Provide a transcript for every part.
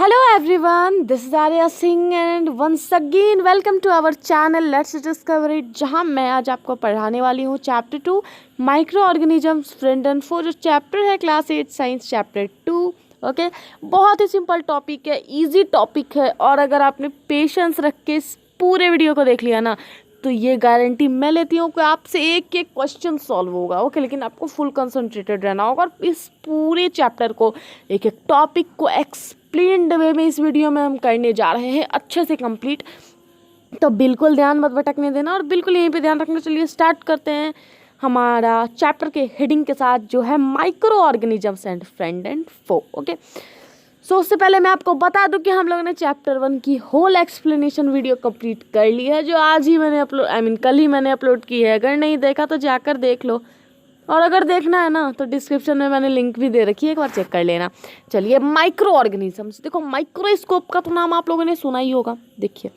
Hello everyone, this is Arya Singh and once again welcome to our channel Let's Discover It, जहाँ मैं आज आपको पढ़ाने वाली हूँ chapter 2 micro organisms friend and four. जो चैप्टर है क्लास 8 साइंस चैप्टर 2। ओके, बहुत ही सिंपल टॉपिक है, इजी टॉपिक है और अगर आपने पेशेंस रख के इस पूरे वीडियो को देख लिया ना तो ये गारंटी मैं लेती हूँ कि आपसे एक एक क्वेश्चन सॉल्व होगा। ओके, लेकिन आपको फुल कंसंट्रेटेड रहना होगा और इस पूरे चैप्टर को एक एक टॉपिक को एक्सप्लेन्ड वे में इस वीडियो में हम करने जा रहे हैं अच्छे से कंप्लीट। तो बिल्कुल ध्यान मत भटकने देना और बिल्कुल यहीं पे ध्यान रखना। चलिए स्टार्ट करते हैं हमारा चैप्टर के हेडिंग के साथ जो है micro organisms and friend and foe. Okay, so उससे पहले मैं आपको बता दूं कि हम लोगों ने चैप्टर 1 की होल एक्सप्लेनेशन वीडियो कंप्लीट कर ली है, जो आज ही मैंने कल ही मैंने अपलोड की है। अगर नहीं देखा तो जाकर देख लो और अगर देखना है ना तो डिस्क्रिप्शन में मैंने लिंक भी दे रखी है, एक बार चेक कर लेना। चलिए माइक्रो ऑर्गेनिजम्स, देखो माइक्रोस्कोप का तो नाम आप लोगों ने सुना ही होगा। देखिए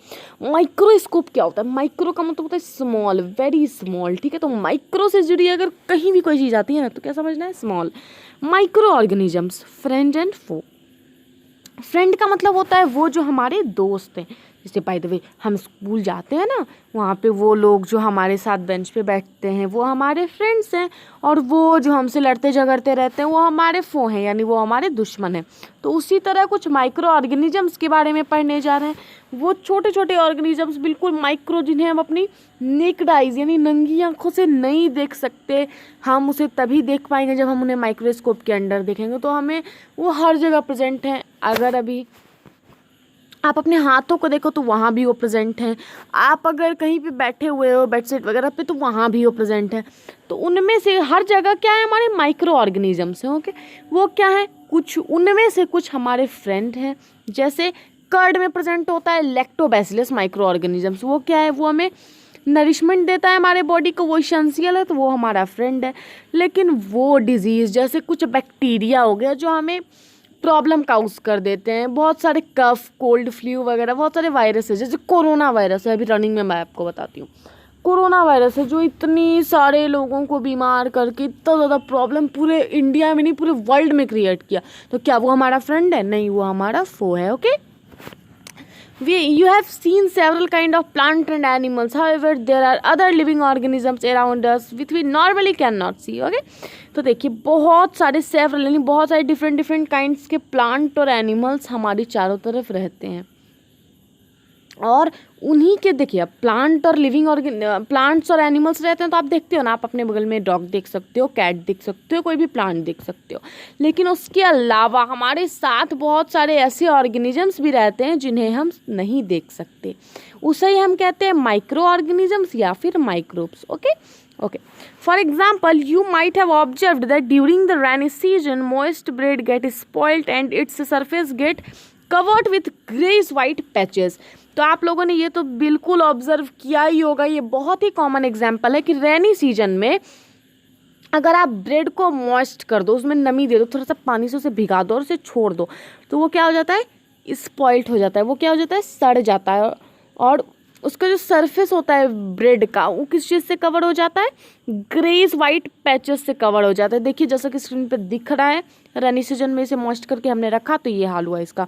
माइक्रोस्कोप क्या होता है, माइक्रो का मतलब होता है स्मॉल, वेरी स्मॉल। ठीक है, तो माइक्रो से जुड़ी अगर कहीं भी कोई चीज़ आती है ना तो क्या समझना है, small. Micro organisms friend and foe. Friend का मतलब होता है वो जो हमारे दोस्त हैं। जैसे बाय द वे हम स्कूल जाते हैं ना, वहाँ पे वो लोग जो हमारे साथ बेंच पे बैठते हैं वो हमारे फ्रेंड्स हैं, और वो जो हमसे लड़ते झगड़ते रहते हैं वो हमारे फो हैं, यानी वो हमारे दुश्मन हैं। तो उसी तरह कुछ माइक्रो ऑर्गेनिजम्स के बारे में पढ़ने जा रहे हैं। वो छोटे छोटे ऑर्गेनिजम्स बिल्कुल माइक्रो, जिन्हें हम अपनी नेक्ड आइज यानी नंगी आंखों से नहीं देख सकते। हम उसे तभी देख पाएंगे जब हम उन्हें माइक्रोस्कोप के अंडर देखेंगे। तो हमें वो हर जगह प्रेजेंट हैं। अगर अभी आप अपने हाथों को देखो तो वहाँ भी वो प्रेजेंट हैं। आप अगर कहीं पे बैठे हुए हो बेडशीट वगैरह पे तो वहाँ भी वो प्रेजेंट है। तो उनमें से हर जगह क्या है, हमारे माइक्रो ऑर्गेनिजम्स हैं। ओके, वो क्या है, कुछ उनमें से कुछ हमारे फ्रेंड हैं। जैसे कर्ड में प्रेजेंट होता है लैक्टोबैसिलस माइक्रो ऑर्गेनिजम्स। वो क्या है, वो हमें नरिशमेंट देता है हमारे बॉडी को, वो एसेंशियल है, तो वो हमारा फ्रेंड है। लेकिन वो डिजीज़ जैसे कुछ बैक्टीरिया हो गया जो हमें प्रॉब्लम काउज कर देते हैं, बहुत सारे कफ कोल्ड फ्लू वगैरह, बहुत सारे वायरस है। जैसे कोरोना वायरस है अभी रनिंग में, मैं आपको बताती हूँ। कोरोना वायरस है जो इतनी सारे लोगों को बीमार करके इतना ज़्यादा प्रॉब्लम पूरे इंडिया में नहीं पूरे वर्ल्ड में क्रिएट किया। तो क्या वो हमारा फ्रेंड है? नहीं, वो हमारा फो है। Okay, you have seen several kind of plant and animals, however there are other living organisms around us which we normally cannot see. Okay, तो देखिए बहुत सारे सेवरल यानी बहुत सारे डिफरेंट काइंड्स के प्लांट और एनिमल्स हमारी चारों तरफ रहते हैं। और उन्हीं के देखिए प्लांट और लिविंग प्लांट्स और एनिमल्स रहते हैं तो आप देखते हो ना, आप अपने बगल में डॉग देख सकते हो, कैट देख सकते हो, कोई भी प्लांट देख सकते हो। लेकिन उसके अलावा हमारे साथ बहुत सारे ऐसे ऑर्गेनिजम्स भी रहते हैं जिन्हें हम नहीं देख सकते। उसे ही हम कहते हैं माइक्रो ऑर्गेनिजम्स या फिर microbes. Okay, for example you might have observed that during the rainy season moist bread gate spoiled and its surface get covered with greyish white patches. तो आप लोगों ने ये तो बिल्कुल ऑब्जर्व किया ही होगा, ये बहुत ही कॉमन एग्जाम्पल है कि रेनी सीजन में अगर आप ब्रेड को मॉइस्ट कर दो, उसमें नमी दे दो, थोड़ा सा पानी से उसे भिगा दो और उसे छोड़ दो, तो वो क्या हो जाता है, स्पॉइल्ड हो जाता है। वो क्या हो जाता है, सड़ जाता है। और उसका जो सरफेस होता है ब्रेड का वो किस चीज़ से कवर हो जाता है, ग्रेस वाइट पैचेस से कवर हो जाता है। देखिए जैसा कि स्क्रीन पे दिख रहा है, रेनी सीजन में इसे मॉइस्ट करके हमने रखा तो ये हाल हुआ इसका।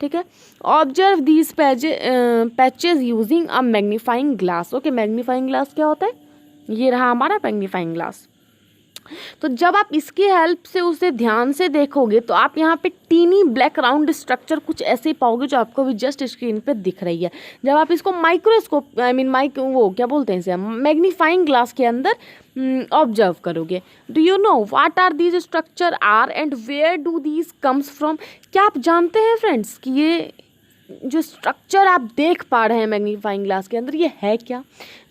ठीक है, observe these patches using a magnifying glass. Okay, magnifying glass क्या होता है, ये रहा हमारा मैग्नीफाइंग ग्लास। तो जब आप इसकी हेल्प से उसे ध्यान से देखोगे तो आप यहाँ पे टीनी ब्लैक राउंड स्ट्रक्चर कुछ ऐसे पाओगे जो आपको भी जस्ट स्क्रीन पे दिख रही है। जब आप इसको माइक्रोस्कोप वो क्या बोलते हैं इसे, मैग्नीफाइंग ग्लास के अंदर ऑब्जर्व करोगे। Do you know what are these structure are and where do these comes from. क्या आप जानते हैं फ्रेंड्स कि ये जो स्ट्रक्चर आप देख पा रहे हैं मैग्नीफाइंग ग्लास के अंदर ये है क्या,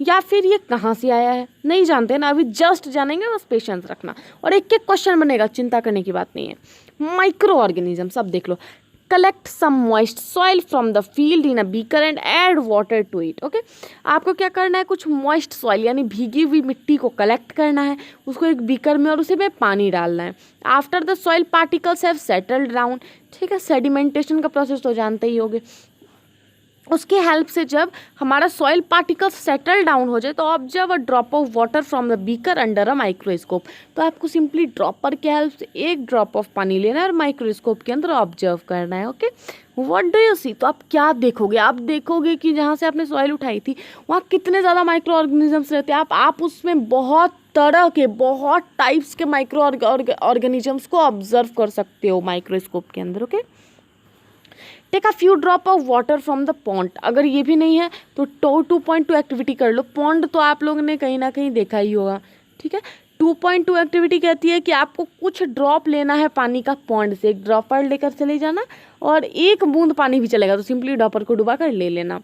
या फिर ये कहाँ से आया है? नहीं जानते ना, अभी जस्ट जानेंगे, बस पेशेंस रखना और एक एक क्वेश्चन बनेगा, चिंता करने की बात नहीं है। माइक्रो ऑर्गेनिज्म सब देख लो। Collect some moist soil from the field in a beaker and add water to it. Okay, आपको क्या करना है, कुछ मॉइस्ट सॉइल यानी भीगी हुई मिट्टी को कलेक्ट करना है, उसको एक बीकर में और उसी में पानी डालना है। After the soil particles have settled down. ठीक है, सेडिमेंटेशन का प्रोसेस तो जानते ही होगे। उसके हेल्प से जब हमारा सॉइल पार्टिकल सेटल डाउन हो जाए तो observe a drop of water from the beaker under a microscope. तो आपको सिंपली ड्रॉपर के हेल्प से एक ड्रॉप ऑफ पानी लेना है और माइक्रोस्कोप के अंदर ऑब्जर्व करना है। Okay, what do you see? तो आप क्या देखोगे? आप देखोगे कि जहाँ से आपने सॉइल उठाई थी वहाँ कितने ज़्यादा माइक्रो ऑर्गेनिजम्स रहते हैं। आप उसमें बहुत तरह के, बहुत टाइप्स के माइक्रो ऑर्गेनिजम्स को ऑब्जर्व कर सकते हो माइक्रोस्कोप के अंदर। Okay, take a few drop of water from the pond. अगर ये भी नहीं है तो 2.2 एक्टिविटी कर लो। पॉन्ड तो आप लोगों ने कहीं ना कहीं देखा ही होगा, ठीक है। 2.2 एक्टिविटी कहती है कि आपको कुछ ड्रॉप लेना है पानी का पॉन्ड से, एक ड्रॉपर लेकर चले जाना और एक बूंद पानी भी चलेगा तो सिंपली ड्रॉपर को डुबा कर ले लेना।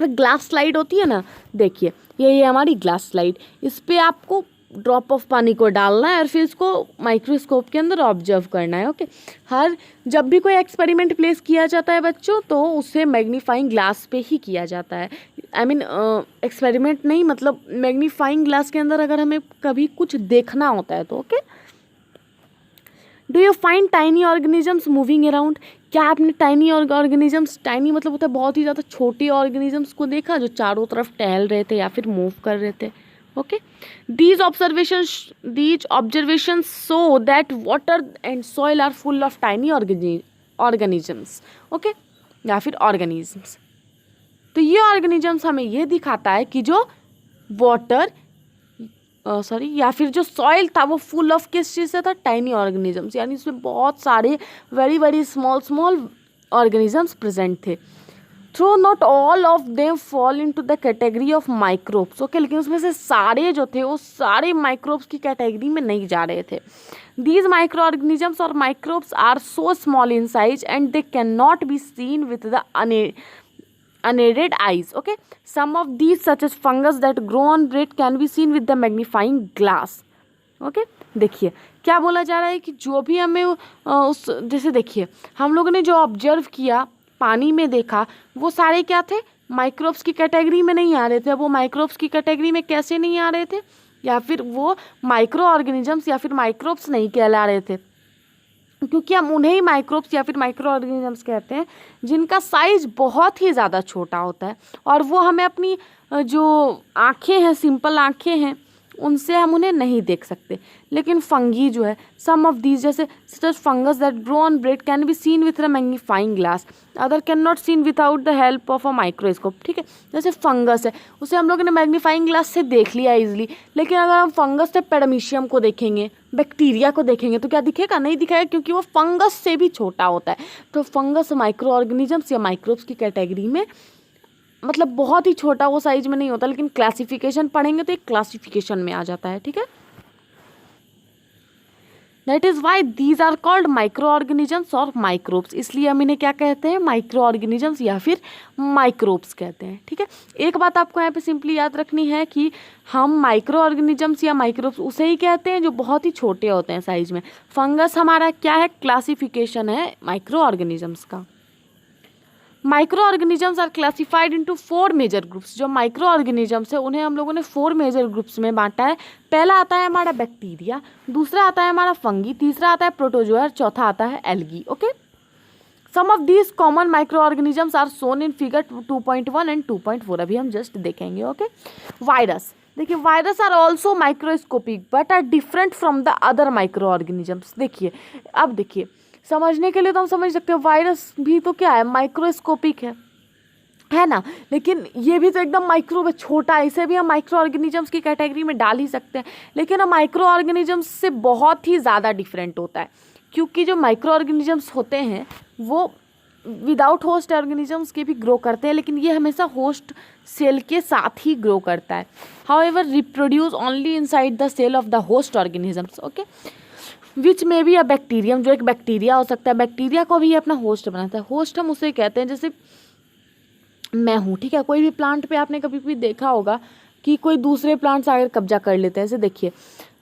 ग्लास स्लाइड होती है ना, देखिए ये हमारी ग्लास स्लाइड, इस पर आपको ड्रॉप ऑफ पानी को डालना है और फिर इसको माइक्रोस्कोप के अंदर ऑब्जर्व करना है। ओके, जब भी कोई एक्सपेरिमेंट प्लेस किया जाता है बच्चों तो उसे मैग्नीफाइंग ग्लास पे ही किया जाता है। आई मीन एक्सपेरिमेंट नहीं, मतलब मैग्नीफाइंग ग्लास के अंदर अगर हमें कभी कुछ देखना होता है तो। Okay, do you find tiny organisms moving around? क्या आपने टाइनी ऑर्गेनिजम्स, टाइनी मतलब होता है बहुत ही ज़्यादा छोटे ऑर्गेनिजम्स को देखा जो चारों तरफ टहल रहे थे या फिर मूव कर रहे थे? Okay, these observations show that water and soil are full of tiny organisms. Okay, या फिर organisms। तो ये organisms हमें ये दिखाता है कि जो वाटर या फिर जो सॉइल था वो फुल ऑफ किस चीज़ से था? टाइनी ऑर्गेनिजम्स, यानी इसमें बहुत सारे very very small organisms present थे। Though not all of them fall into the category of microbes. Okay, लेकिन उसमें से सारे जो थे वो सारे माइक्रोब्स की कैटेगरी में नहीं जा रहे थे। दीज माइक्रो ऑर्गेनिजम्स और microbes are so small in size and they can not be seen with the unaided eyes. Okay, some of these such as fungus that grow on bread can be seen with the magnifying glass. Okay, देखिए क्या बोला जा रहा है कि जो भी हमें उस जैसे देखिए हम लोगों ने जो ऑब्जर्व किया, पानी में देखा, वो सारे क्या थे? माइक्रोब्स की कैटेगरी में नहीं आ रहे थे। वो माइक्रोब्स की कैटेगरी में कैसे नहीं आ रहे थे? या फिर वो माइक्रो ऑर्गेनिजम्स या फिर माइक्रोब्स नहीं कहला रहे थे, क्योंकि हम उन्हें ही माइक्रोब्स या फिर माइक्रो ऑर्गेनिजम्स कहते हैं जिनका साइज बहुत ही ज़्यादा छोटा होता है और वो हमें अपनी जो आँखें हैं, सिंपल आँखें हैं, उनसे हम उन्हें नहीं देख सकते। लेकिन फंगी जो है, सम ऑफ दीज जैसे such fungus that grow on bread can be seen with a magnifying glass, other can not seen without the help of a microscope. ठीक है, जैसे फंगस है उसे हम लोगों ने मैग्नीफाइंग ग्लास से देख लिया इजीली, लेकिन अगर हम फंगस से पैरामीशियम को देखेंगे, बैक्टीरिया को देखेंगे तो क्या दिखेगा? नहीं दिखेगा, क्योंकि वो फंगस से भी छोटा होता है। तो फंगस माइक्रो ऑर्गेनिजम्स या माइक्रोब्स की कैटेगरी में, मतलब बहुत ही छोटा वो साइज में नहीं होता, लेकिन क्लासिफिकेशन पढ़ेंगे तो एक क्लासिफिकेशन में आ जाता है। ठीक है, that is why these are called micro organisms और माइक्रोब्स। इसलिए हम इन्हें क्या कहते हैं? माइक्रो ऑर्गेनिजम्स या फिर माइक्रोब्स कहते हैं। ठीक है, एक बात आपको यहाँ पे सिंपली याद रखनी है कि हम माइक्रो ऑर्गेनिजम्स या माइक्रोब्स उसे ही कहते हैं जो बहुत ही छोटे होते हैं साइज में। फंगस हमारा क्या है? क्लासिफिकेशन है माइक्रो ऑर्गेनिजम्स का। Micro organisms are classified into 4 major groups. जो माइक्रो ऑर्गेनिजम्स है उन्हें हम लोगों ने 4 मेजर ग्रुप्स में बांटा है। पहला आता है हमारा बैक्टीरिया, दूसरा आता है हमारा फंगी, तीसरा आता है प्रोटोजोआ, चौथा आता है algae. Okay, some of these common micro organisms are shown in figure 2.1 and 2.4, अभी हम जस्ट देखेंगे। ओके, वायरस, देखिए virus are also microscopic but are different from the other micro organisms. देखिए अब देखिए समझने के लिए तो हम समझ सकते हैं वायरस भी तो क्या है? माइक्रोस्कोपिक है ना, लेकिन ये भी तो एकदम माइक्रो में छोटा है, इसे भी हम माइक्रो ऑर्गेनिजम्स की कैटेगरी में डाल ही सकते हैं। लेकिन हम माइक्रो ऑर्गेनिजम्स से बहुत ही ज़्यादा डिफरेंट होता है, क्योंकि जो माइक्रो ऑर्गेनिजम्स होते हैं वो विदाउट होस्ट ऑर्गेनिजम्स के भी ग्रो करते हैं, लेकिन ये हमेशा होस्ट सेल के साथ ही ग्रो करता है। However reproduce only inside the cell of the host organisms. Okay, which में भी अ बैक्टीरियम, जो एक बैक्टीरिया हो सकता है, बैक्टीरिया को भी अपना होस्ट बनाता है। होस्ट हम उसे कहते हैं, जैसे मैं हूँ, ठीक है, कोई भी प्लांट पे आपने कभी भी देखा होगा कि कोई दूसरे प्लांट्स आकर कब्जा कर लेते हैं। जैसे देखिए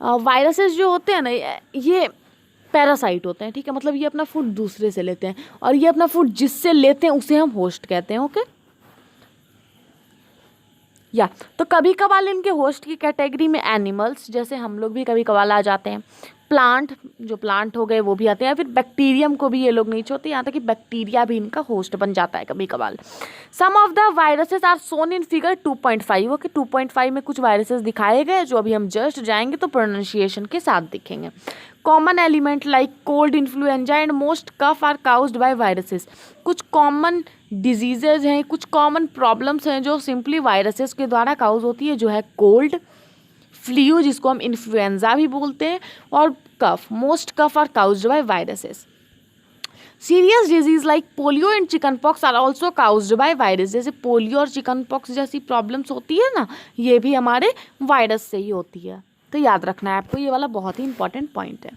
वायरसेस जो होते हैं ना, ये पैरासाइट होते हैं। ठीक है, मतलब ये अपना फूड दूसरे से लेते हैं और ये अपना फूड जिससे लेते हैं उसे हम होस्ट कहते हैं। ओके, तो कभी कभार इनके होस्ट की कैटेगरी में एनिमल्स, जैसे हम लोग भी कभी कभार आ जाते हैं, प्लांट, जो प्लांट हो गए वो भी आते हैं, फिर बैक्टीरियम को भी ये लोग नहीं छोड़ते, यहाँ तक कि बैक्टीरिया भी इनका होस्ट बन जाता है कभी कभार। Some of the viruses are shown in figure 2.5। Okay, 2.5 में कुछ वायरसेस दिखाए गए जो अभी हम जस्ट जाएंगे तो प्रोनाउंसिएशन के साथ दिखेंगे। Common element like cold, influenza and most cough are caused by viruses. कुछ कॉमन डिजीजेज हैं, कुछ कॉमन प्रॉब्लम्स हैं जो सिंपली वायरसेस के द्वारा काउज होती है, जो है कोल्ड, फ्लू जिसको हम इन्फ्लुएंजा भी बोलते हैं, और cough. Most cough are caused by viruses. Serious disease like polio and chicken pox are also caused by virus. जैसे पोलियो और चिकन पॉक्स जैसी प्रॉब्लम्स होती है ना, ये भी हमारे वायरस से ही होती है, तो याद रखना है आपको, ये वाला बहुत ही इंपॉर्टेंट पॉइंट है।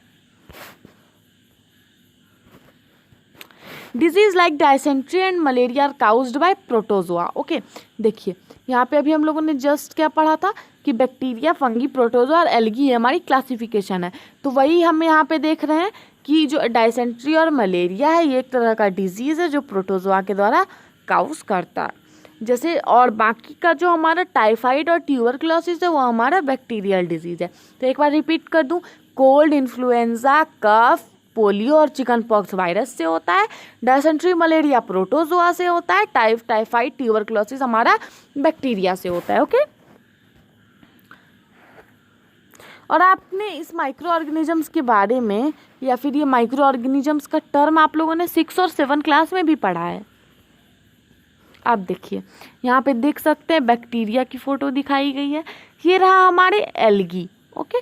Disease like dysentery and malaria are caused by protozoa. Okay, देखिए यहाँ पे अभी हम लोगों ने जस्ट क्या पढ़ा था कि बैक्टीरिया, फंगी, प्रोटोजोआ और एल्गी हमारी क्लासिफिकेशन है, तो वही हम यहाँ पे देख रहे हैं कि जो डायसेंट्री और मलेरिया है ये एक तरह का डिजीज़ है जो प्रोटोजोआ के द्वारा काउज करता है। जैसे और बाकी का जो हमारा टाइफाइड और ट्यूबरक्लोसिस है वो हमारा बैक्टीरियल डिजीज़ है। तो एक बार रिपीट कर दूँ, कोल्ड, इन्फ्लुएंजा, कफ, पोलियो और चिकन पॉक्स वायरस से होता है, डायसेंट्री मलेरिया प्रोटोजोआ से होता है, टाइफाइड ट्यूबरक्लोसिस हमारा बैक्टीरिया से होता है। ओके, और आपने इस माइक्रो ऑर्गेनिजम्स के बारे में, या फिर ये माइक्रो ऑर्गेनिजम्स का टर्म आप लोगों ने 6 और 7 क्लास में भी पढ़ा है। आप देखिए यहाँ पे देख सकते हैं बैक्टीरिया की फ़ोटो दिखाई गई है, ये रहा हमारे एल्गी। Okay,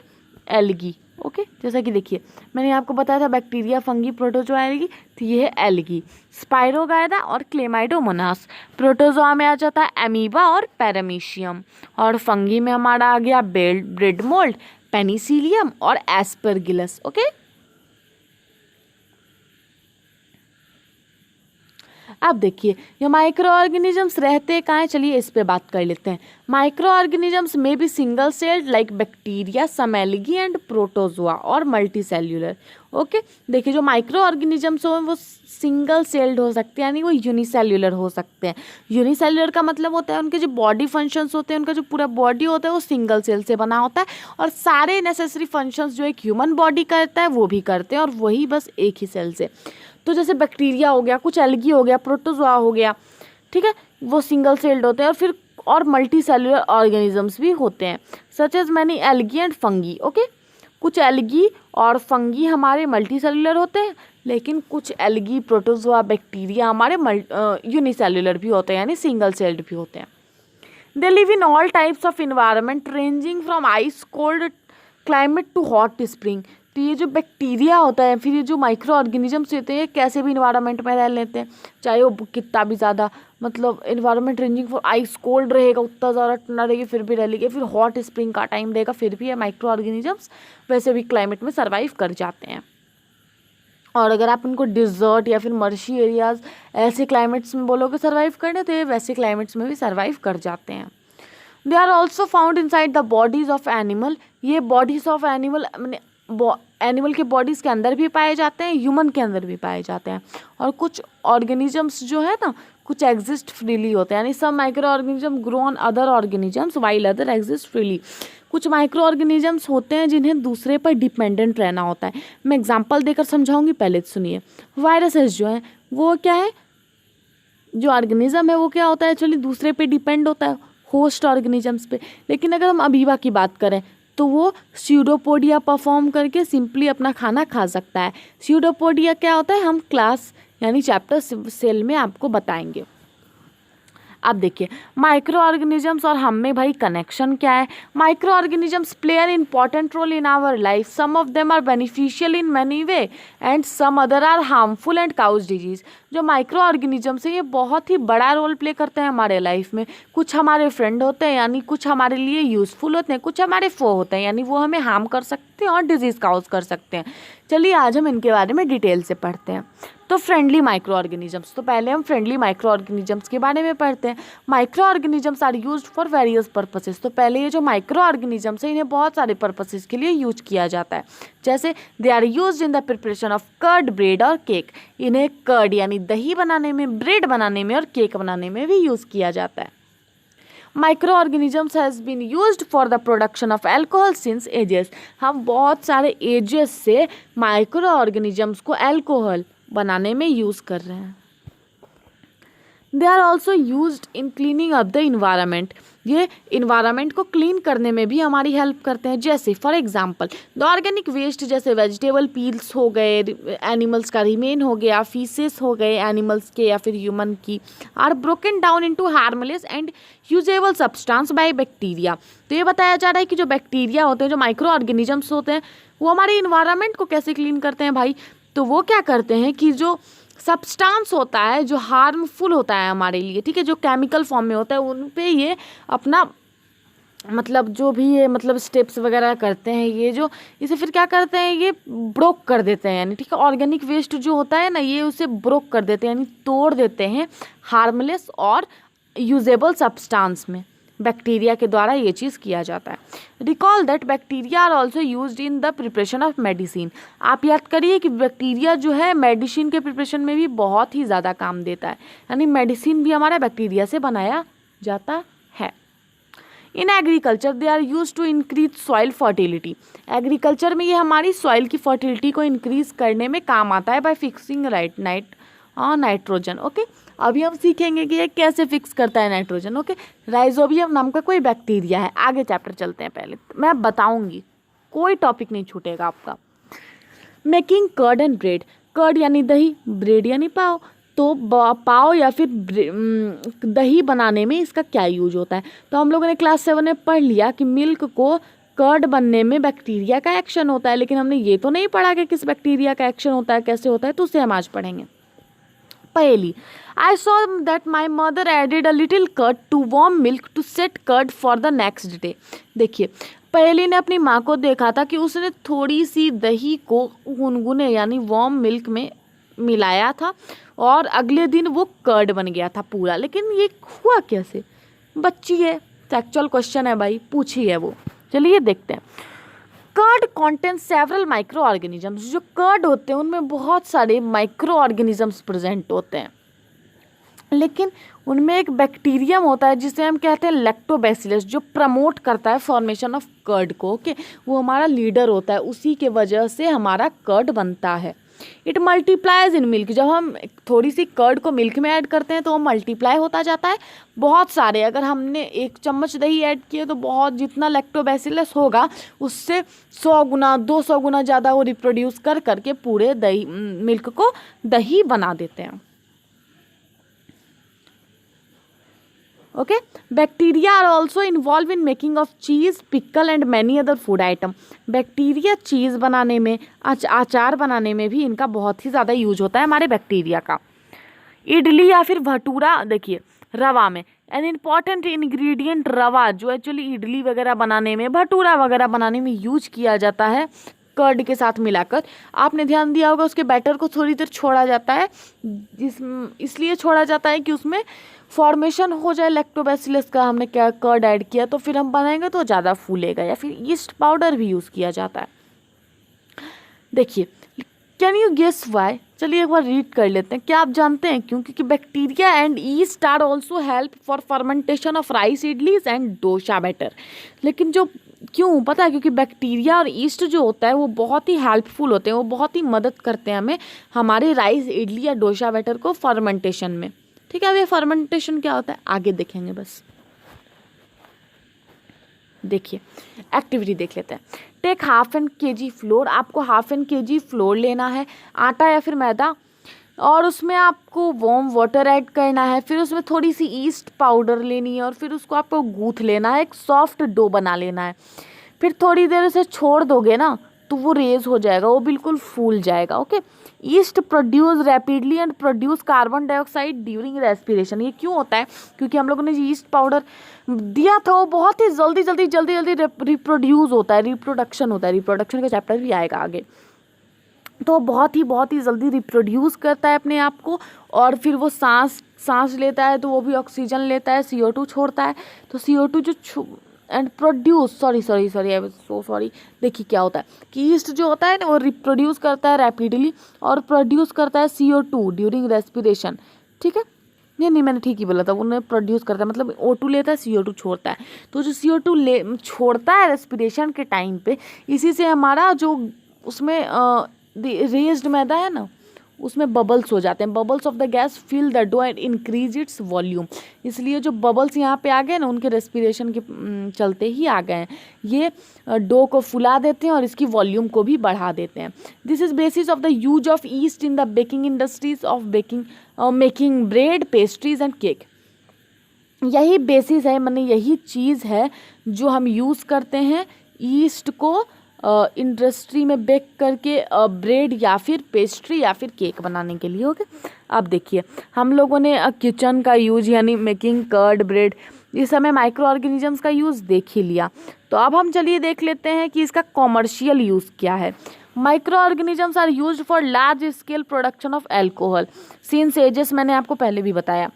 algae. ओके, जैसा कि देखिए मैंने आपको बताया था बैक्टीरिया, फंगी, प्रोटोजोआ, एल्गी, तो ये है एल्गी। स्पाइरोगाइडा और क्लेमाइडोमोनास। प्रोटोजोआ में आ जाता है एमीबा और पैरामीशियम, और फंगी में हमारा आ गया ब्रेड मोल्ड, पेनिसिलियम और एस्परगिलस। ओके, अब देखिए ये माइक्रो ऑर्गेनिजम्स रहते कहाँ हैं, चलिए इस पे बात कर लेते हैं। माइक्रो ऑर्गेनिजम्स में भी single celled like bacteria, some algae and protozoa, और मल्टी सेल्यूलर। ओके, देखिए जो माइक्रो ऑर्गेनिजम्स हो वो सिंगल सेल्ड हो सकते हैं, यानी वो यूनिसेल्यूलर हो सकते हैं। यूनिसेल्यूलर का मतलब होता है उनके जो बॉडी फंक्शंस होते हैं, उनका जो पूरा बॉडी होता है वो सिंगल सेल से बना होता है, और सारे नेसेसरी फंक्शंस जो एक ह्यूमन बॉडी करता है वो भी करते हैं, और वही बस एक ही सेल से। तो जैसे बैक्टीरिया हो गया, कुछ एल्गी हो गया, प्रोटोजोआ हो गया, ठीक है, वो सिंगल सेल्ड होते हैं, और फिर और मल्टी सेल्यूलर ऑर्गेनिजम्स भी होते हैं, such as many algae and fungi. Okay, कुछ एल्गी और फंगी हमारे मल्टी सेल्यूलर होते हैं, लेकिन कुछ एल्गी, प्रोटोजोआ, बैक्टीरिया हमारे यूनिसेल्यूलर भी होते हैं, यानी सिंगल सेल्ड भी होते हैं। They live in all types of environment ranging from ice cold climate to hot spring. तो ये जो बैक्टीरिया होता है, फिर ये जो माइक्रो ऑर्गेनिजम्स होते हैं, कैसे भी इन्वायरमेंट में रह लेते हैं, चाहे वो कितना भी ज़्यादा, मतलब environment ranging for ice cold रहेगा, उतना ज़्यादा ठंडा रहेगी फिर भी रह लेगी, फिर हॉट स्प्रिंग का टाइम रहेगा फिर भी ये माइक्रो ऑर्गेनिजम्स वैसे भी क्लाइमेट में सर्वाइव कर जाते हैं। और अगर आप उनको डिजर्ट या फिर मर्शी एरियाज़ ऐसे क्लाइमेट्स में बोलोगे सर्वाइव करने, तो ये वैसे क्लाइमेट्स में भी सर्वाइव कर जाते हैं। They are also found inside the bodies of animal. ये बॉडीज़ ऑफ एनिमल एनिमल के बॉडीज़ के अंदर भी पाए जाते हैं, ह्यूमन के अंदर भी पाए जाते हैं। और कुछ ऑर्गेनिजम्स जो है ना, कुछ एग्जिस्ट फ्रीली होते हैं, यानी सब micro organism grow on other organisms while other exist freely. कुछ माइक्रो ऑर्गेनिजम्स होते हैं जिन्हें दूसरे पर डिपेंडेंट रहना होता है। मैं एग्जांपल देकर समझाऊंगी, पहले सुनिए। वायरसेस जो हैं वो क्या है, जो ऑर्गेनिज्म है वो क्या होता है, एक्चुअली दूसरे पे डिपेंड होता है, होस्ट ऑर्गेनिजम्स पे। लेकिन अगर हम अमीबा की बात करें तो वो स्यूडोपोडिया परफॉर्म करके सिंपली अपना खाना खा सकता है। स्यूडोपोडिया क्या होता है हम क्लास यानी चैप्टर सेल में आपको बताएंगे। अब देखिए माइक्रो ऑर्गेनिजम्स और हम में भाई कनेक्शन क्या है। Micro organisms play an important role in our life. Some of them are beneficial in many way and some other are harmful and cause disease. जो माइक्रो ऑर्गेनिजम्स है ये बहुत ही बड़ा रोल प्ले करते हैं हमारे लाइफ में। कुछ हमारे फ्रेंड होते हैं यानी कुछ हमारे लिए यूज़फुल होते हैं, कुछ हमारे फो होते हैं यानी वो हमें हार्म कर सकते हैं और डिजीज़ काउज कर सकते हैं। चलिए आज हम इनके बारे में डिटेल से पढ़ते हैं। तो फ्रेंडली माइक्रो ऑर्गेनिजम्स, तो पहले हम फ्रेंडली माइक्रो ऑर्गेनिजम्स के बारे में पढ़ते हैं। Micro organisms are used for various purposes. तो पहले ये जो माइक्रो ऑर्गेनिजम्स है इन्हें बहुत सारे पर्पसेस के लिए यूज किया जाता है। जैसे they are used in the preparation of curd, bread और केक। इन्हें कर्ड यानी दही बनाने में, ब्रेड बनाने में और केक बनाने में भी यूज़ किया जाता है। Micro organisms has been used for the production of alcohol since ages. हम बहुत सारे एजेस से माइक्रो ऑर्गेनिजम्स को एल्कोहल बनाने में यूज़ कर रहे हैं। They are also used in cleaning up the environment. ये इन्वायरमेंट को क्लीन करने में भी हमारी हेल्प करते हैं। जैसे for example the organic waste, जैसे वेजिटेबल पील्स हो गए, एनिमल्स का रिमेन हो गया, फीसेस हो गए एनिमल्स के या फिर ह्यूमन की, are broken down into harmless and usable substance by bacteria. तो ये बताया जा रहा है कि जो बैक्टीरिया होते हैं, जो माइक्रो ऑर्गेनिजम्स होते हैं, वो हमारे इन्वायरमेंट को कैसे क्लीन करते हैं भाई। तो वो क्या करते हैं कि जो सब्सटेंस होता है जो हार्मफुल होता है हमारे लिए, ठीक है, जो केमिकल फॉर्म में होता है, उन पे ये अपना मतलब जो भी ये मतलब स्टेप्स वगैरह करते हैं, ये जो इसे फिर क्या करते हैं, ये ब्रोक कर देते हैं, यानी ठीक है, ऑर्गेनिक वेस्ट जो होता है ना, ये उसे ब्रोक कर देते हैं, यानी तोड़ देते हैं हार्मलेस और यूजेबल सब्सटेंस में। बैक्टीरिया के द्वारा ये चीज़ किया जाता है। Recall that bacteria are also used in the preparation of medicine. आप याद करिए कि बैक्टीरिया जो है मेडिसिन के प्रिपरेशन में भी बहुत ही ज़्यादा काम देता है, यानी मेडिसिन भी हमारा बैक्टीरिया से बनाया जाता है। In agriculture they are use to increase soil fertility. Agriculture में ये हमारी सॉइल की फर्टिलिटी को इंक्रीज करने में काम आता है बाय फिक्सिंग नाइट्रोजन। ओके, अभी हम सीखेंगे कि ये कैसे फिक्स करता है नाइट्रोजन। ओके, राइजोबियम नाम का कोई बैक्टीरिया है। आगे चैप्टर चलते हैं, पहले मैं बताऊंगी, कोई टॉपिक नहीं छूटेगा आपका। Making curd and bread. Curd यानी दही, ब्रेड यानी पाव। तो पाव या फिर दही बनाने में इसका क्या यूज होता है। तो हम लोगों ने क्लास 7 में पढ़ लिया कि मिल्क को कर्ड बनने में बैक्टीरिया का एक्शन होता है, लेकिन हमने ये तो नहीं पढ़ा कि किस बैक्टीरिया का एक्शन होता है, कैसे होता है, तो उसे हम आज पढ़ेंगे। पहेली, I saw that my mother added a little curd to warm milk to set curd for the next day। देखिए, पहेली ने अपनी माँ को देखा था कि उसने थोड़ी सी दही को गुनगुने यानी वार्म मिल्क में मिलाया था और अगले दिन वो कर्ड बन गया था पूरा। लेकिन ये हुआ कैसे? बच्ची है, एक्चुअल क्वेश्चन है भाई, पूछी है वो। चलिए देखते हैं। Curd contains several micro organisms. जो कर्ड होते हैं उनमें बहुत सारे माइक्रो ऑर्गेनिजम्स प्रेजेंट होते हैं, लेकिन उनमें एक बैक्टीरियम होता है जिसे हम कहते हैं लैक्टोबैसिलस, जो प्रमोट करता है फॉर्मेशन ऑफ कर्ड को। ओके, वो हमारा लीडर होता है, उसी के वजह से हमारा कर्ड बनता है। It multiplies in milk. जब हम थोड़ी सी कर्ड को मिल्क में ऐड करते हैं तो वो मल्टीप्लाई होता जाता है। बहुत सारे, अगर हमने 1 चम्मच दही ऐड किए तो बहुत, जितना लैक्टोबैसिलस होगा उससे 100 गुना 200 गुना ज़्यादा वो रिप्रोड्यूस कर करके पूरे दही मिल्क को दही बना देते हैं। Okay, bacteria are also involve in making of cheese, pickle and many other food item. Bacteria cheese बनाने में, अचार बनाने में भी इनका बहुत ही ज़्यादा यूज होता है हमारे बैक्टीरिया का। इडली या फिर भटूरा, देखिए रवा में एन इम्पॉर्टेंट इंग्रेडिएंट रवा, जो एक्चुअली इडली वगैरह बनाने में, भटूरा वगैरह बनाने में यूज किया जाता है कर्ड के साथ मिलाकर। आपने ध्यान दिया होगा उसके बैटर को थोड़ी देर छोड़ा जाता है, इसलिए छोड़ा जाता है कि उसमें फॉर्मेशन हो जाए लैक्टोबैसिलस का। हमने क्या कर्ड ऐड किया तो फिर हम बनाएंगे तो ज़्यादा फूलेगा। या फिर ईस्ट पाउडर भी यूज़ किया जाता है। देखिए, कैन यू गेस वाई? चलिए एक बार रीड कर लेते हैं। क्या आप जानते हैं क्यों? क्योंकि bacteria and yeast are also help for fermentation of rice, idlis and dosa batter. लेकिन जो क्यों पता है? क्योंकि बैक्टीरिया और ईस्ट जो होता है वो बहुत ही हेल्पफुल होते हैं, वो बहुत ही मदद करते हैं हमें हमारे राइस, इडली या डोसा बैटर को फर्मेंटेशन में। ठीक है, अब ये फर्मेंटेशन क्या होता है आगे देखेंगे। बस देखिए, एक्टिविटी देख लेते हैं। Take ½ kg flour. आपको ½ kg फ्लोर लेना है, आटा या फिर मैदा, और उसमें आपको वार्म वाटर ऐड करना है। फिर उसमें थोड़ी सी ईस्ट पाउडर लेनी है और फिर उसको आपको गूँथ लेना है, एक सॉफ्ट डो बना लेना है। फिर थोड़ी देर उसे छोड़ दोगे ना तो वो रेज हो जाएगा, वो बिल्कुल फूल जाएगा। Okay, east produce rapidly and produce carbon dioxide during respiration. ये क्यों होता है? क्योंकि हम लोगों ने ईस्ट पाउडर दिया था, वो बहुत ही जल्दी रिप्रोड्यूस होता है, रिप्रोडक्शन होता है। रिप्रोडक्शन का चैप्टर भी आएगा आगे। तो बहुत ही जल्दी रिप्रोड्यूस करता है अपने आप को, और फिर वो सांस लेता है तो वो भी ऑक्सीजन लेता है, CO2 छोड़ता है। तो CO2 जो and produce I am so sorry. देखिए क्या होता है कि ईस्ट जो होता है ना वो रिप्रोड्यूस करता है रैपिडली और प्रोड्यूस करता है CO2 ड्यूरिंग रेस्पिरेशन। ठीक है, नहीं मैंने ठीक ही बोला था, उन्हें प्रोड्यूस करता है, मतलब O2 लेता है, CO2 छोड़ता है। तो जो CO2 ले छोड़ता है रेस्पिरेशन के टाइम पे, इसी से हमारा जो उसमें रेज्ड मैदा है ना, उसमें बबल्स हो जाते हैं। Bubbles of the gas fill the dough and increase its volume. इसलिए जो बबल्स यहाँ पे आ गए ना, उनके रेस्पिरेशन के चलते ही आ गए हैं। ये डो को फुला देते हैं और इसकी वॉल्यूम को भी बढ़ा देते हैं। This is basis of the use of east in the baking industries of making bread, pastries and cake. यही बेसिस है, माने यही चीज़ है जो हम यूज़ करते हैं ईस्ट को इंडस्ट्री में बेक करके ब्रेड या फिर पेस्ट्री या फिर केक बनाने के लिए। ओके, अब देखिए हम लोगों ने किचन का यूज यानी मेकिंग कर्ड, ब्रेड, इस समय माइक्रो ऑर्गेनिजम्स का यूज़ देख ही लिया। तो अब हम चलिए देख लेते हैं कि इसका कॉमर्शियल यूज़ क्या है। Micro organisms are used for large scale production of alcohol since ages, मैंने आपको पहले भी बताया।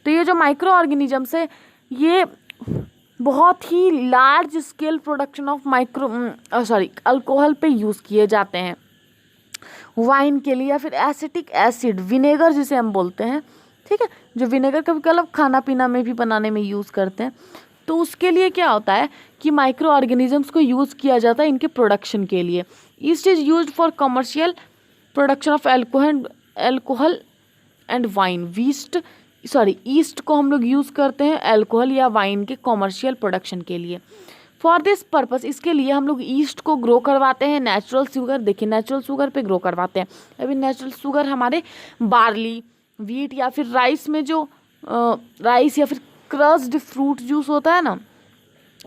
तो ये जो माइक्रो ऑर्गेनिजम्स है, ये बहुत ही large scale production of alcohol पे यूज़ किए जाते हैं। वाइन के लिए या फिर एसिटिक एसिड, विनेगर जिसे हम बोलते हैं, ठीक है, जो विनेगर कभी कभी खाना पीना में भी बनाने में यूज़ करते हैं। तो उसके लिए क्या होता है कि माइक्रो ऑर्गेनिजम्स को यूज़ किया जाता है इनके प्रोडक्शन के लिए। East is used for commercial production of alcohol and wine. East को हम लोग यूज़ करते हैं अल्कोहल या वाइन के कॉमर्शियल प्रोडक्शन के लिए। फॉर दिस पर्पस, इसके लिए हम लोग ईस्ट को ग्रो करवाते हैं। नेचुरल शुगर, देखिए नेचुरल शुगर पे ग्रो करवाते हैं। अभी नेचुरल शुगर हमारे बार्ली, व्हीट या फिर राइस में जो राइस या फिर क्रस्ड फ्रूट जूस होता है ना,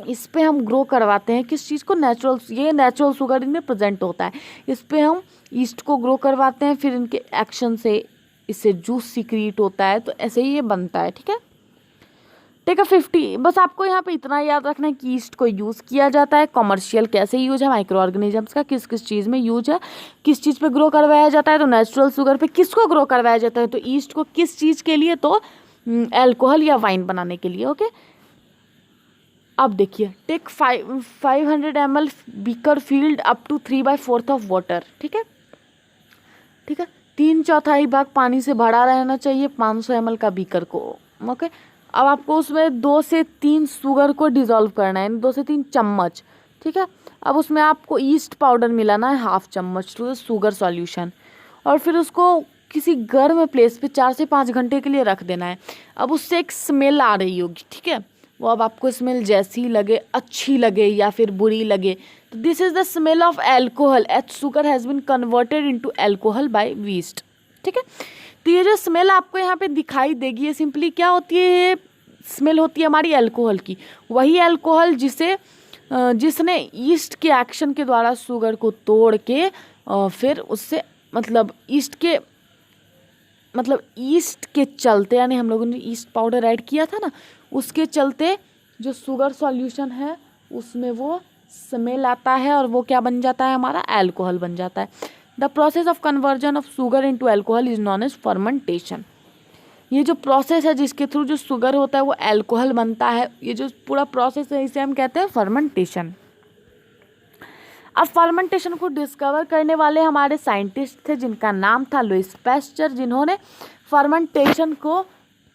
इस पे हम ग्रो करवाते हैं। किस चीज़ को? ये नेचुरल शुगर इनमें प्रेजेंट होता है, इस पे हम ईस्ट को ग्रो करवाते हैं। फिर इनके एक्शन से इससे जूस सीक्रेट होता है, तो ऐसे ही ये बनता है, ठीक है। टेक 50, बस आपको यहाँ पे इतना याद रखना है कि ईस्ट को यूज़ किया जाता है। कॉमर्शियल कैसे यूज है माइक्रो ऑर्गेनिजम्स का, किस किस चीज़ में यूज है, किस चीज़ पे ग्रो करवाया जाता है, तो नेचुरल शुगर पे। किसको ग्रो करवाया जाता है, तो ईस्ट को किस चीज़ के लिए, तो अल्कोहल या वाइन बनाने के लिए। ओके, अब देखिए take 500 ml beaker filled up to 3/4 of water, ठीक है, ठीक है। 3/4 भाग पानी से भरा रहना चाहिए 500 ml का बीकर को। ओके, अब आपको उसमें 2 से 3 शुगर को डिज़ोल्व करना है, 2 से 3 चम्मच, ठीक है। अब उसमें आपको ईस्ट पाउडर मिलाना है 1/2 चम्मच टू शुगर सॉल्यूशन, और फिर उसको किसी गर्म प्लेस पे 4 से 5 घंटे के लिए रख देना है। अब उससे एक स्मेल आ रही होगी, ठीक है, वो अब आपको स्मेल जैसी लगे, अच्छी लगे या फिर बुरी लगे, तो this is the smell of alcohol. Sugar has been converted into alcohol by yeast, ठीक है। तो ये जो स्मेल आपको यहाँ पे दिखाई देगी, ये सिंपली क्या होती है, ये स्मेल होती है हमारी एल्कोहल की। वही एल्कोहल जिसने ईस्ट के एक्शन के द्वारा शुगर को तोड़ के फिर उससे ईस्ट के चलते, यानी हम लोगों ने ईस्ट पाउडर ऐड किया था ना, उसके चलते जो शुगर सॉल्यूशन है उसमें वो स्मेल आता है और वो क्या बन जाता है, हमारा एल्कोहल बन जाता है। The process of conversion of sugar into alcohol is known as fermentation. ये जो प्रोसेस है जिसके थ्रू जो शुगर होता है वो एल्कोहल बनता है, ये जो पूरा प्रोसेस है इसे हम कहते हैं फर्मेंटेशन। अब फर्मेंटेशन को डिस्कवर करने वाले हमारे साइंटिस्ट थे जिनका नाम था लुइस पैस्चर, जिन्होंने फर्मेंटेशन को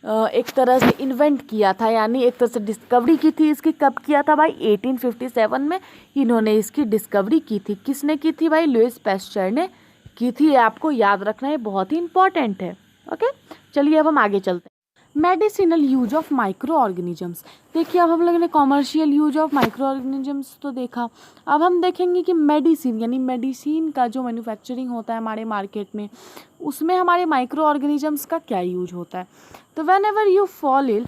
एक तरह से इन्वेंट किया था, यानी एक तरह से डिस्कवरी की थी इसकी। कब किया था भाई? 1857 में इन्होंने इसकी डिस्कवरी की थी। किसने की थी भाई? लुइस पैस्चर ने की थी। ये आपको याद रखना है, बहुत ही इंपॉर्टेंट है। ओके, चलिए अब हम आगे चलते हैं। Medicinal use of micro organisms. देखिए अब हम लोगों ने commercial use of micro organisms तो देखा, अब हम देखेंगे कि मेडिसिन, यानी मेडिसिन का जो मैन्युफैक्चरिंग होता है हमारे मार्केट में, उसमें हमारे माइक्रो ऑर्गेनिजम्स का क्या यूज होता है। तो whenever you fall ill,